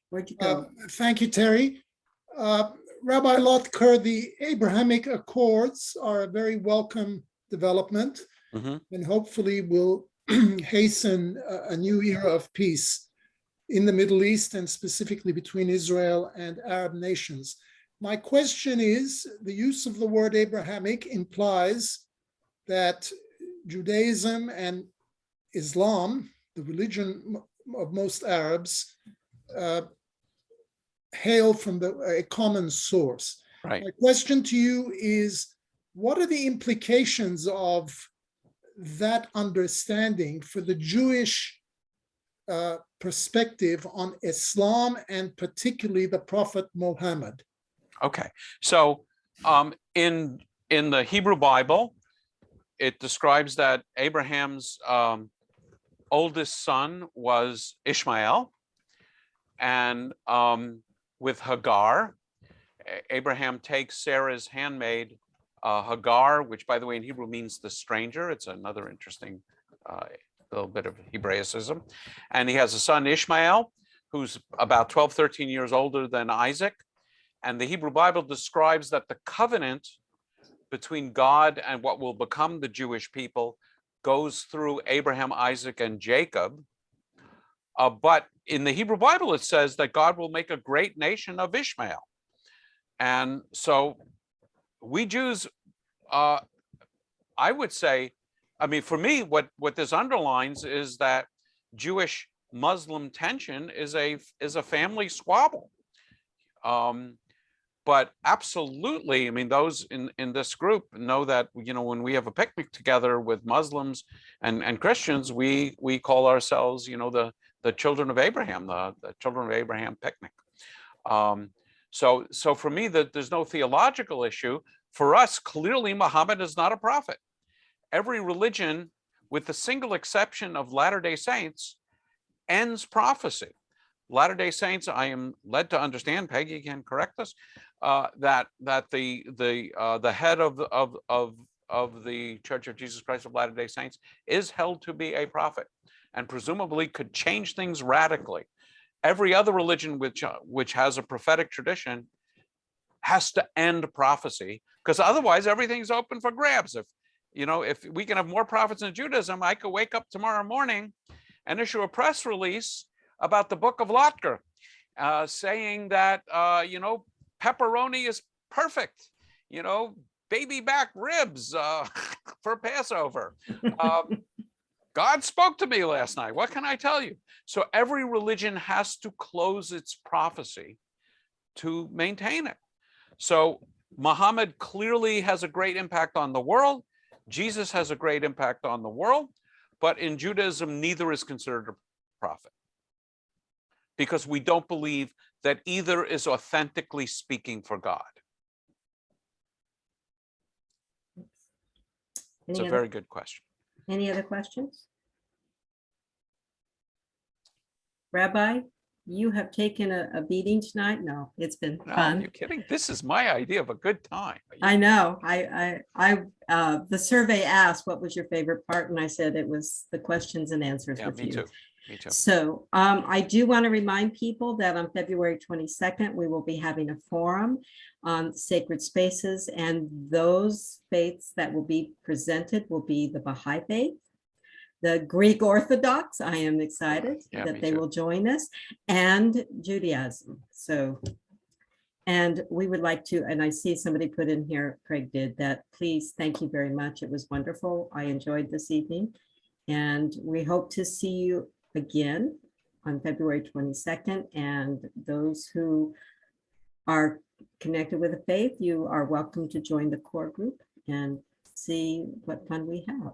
S1: where'd you go?
S5: Thank you, Terry. Rabbi Lotker, the Abrahamic Accords are a very welcome development, and hopefully will hasten a new era of peace in the Middle East, and specifically between Israel and Arab nations. My question is, the use of the word Abrahamic implies that Judaism and Islam, the religion of most Arabs, hail from a common source.
S2: Right.
S5: My question to you is, what are the implications of that understanding for the Jewish perspective on Islam, and particularly the Prophet Muhammad?
S2: Okay, so in the Hebrew Bible, it describes that Abraham's oldest son was Ishmael, And with Hagar, Abraham takes Sarah's handmaid, Hagar, which by the way in Hebrew means the stranger. It's another interesting little bit of Hebraicism. And he has a son, Ishmael, who's about 12, 13 years older than Isaac. And the Hebrew Bible describes that the covenant between God and what will become the Jewish people goes through Abraham, Isaac, and Jacob. But in the Hebrew Bible, it says that God will make a great nation of Ishmael. And so we Jews, I would say, I mean, for me, what this underlines is that Jewish Muslim tension is a family squabble. But absolutely, I mean, those in this group know that, you know, when we have a picnic together with Muslims and Christians, we call ourselves, you know, the children of Abraham, the children of Abraham picnic. So for me, there's no theological issue. For us, clearly, Muhammad is not a prophet. Every religion, with the single exception of Latter-day Saints, ends prophecy. Latter-day Saints, I am led to understand, Peggy can correct us, that the head of the Church of Jesus Christ of Latter-day Saints is held to be a prophet, and presumably could change things radically. Every other religion which has a prophetic tradition has to end prophecy, because otherwise everything's open for grabs. If we can have more prophets in Judaism, I could wake up tomorrow morning and issue a press release about the book of Lotker, saying that, pepperoni is perfect, baby back ribs for Passover. God spoke to me last night. What can I tell you? So every religion has to close its prophecy to maintain it. So Muhammad clearly has a great impact on the world. Jesus has a great impact on the world. But in Judaism, neither is considered a prophet, because we don't believe that either is authentically speaking for God. It's a very good question.
S1: Any other questions? Rabbi, you have taken a beating tonight? No, it's been fun.
S2: No, you're kidding. This is my idea of a good time.
S1: I know. The survey asked what was your favorite part, and I said it was the questions and answers with
S2: me
S1: you.
S2: Too. Me too.
S1: So I do want to remind people that on February 22nd, we will be having a forum on sacred spaces, and those faiths that will be presented will be the Baha'i faith, the Greek Orthodox, I am excited that they will join us, and Judaism. So, and we would like to, and I see somebody put in here, Craig did, that please, thank you very much. It was wonderful. I enjoyed this evening, and we hope to see you again on February 22nd. And those who are connected with the faith, you are welcome to join the core group and see what fun we have.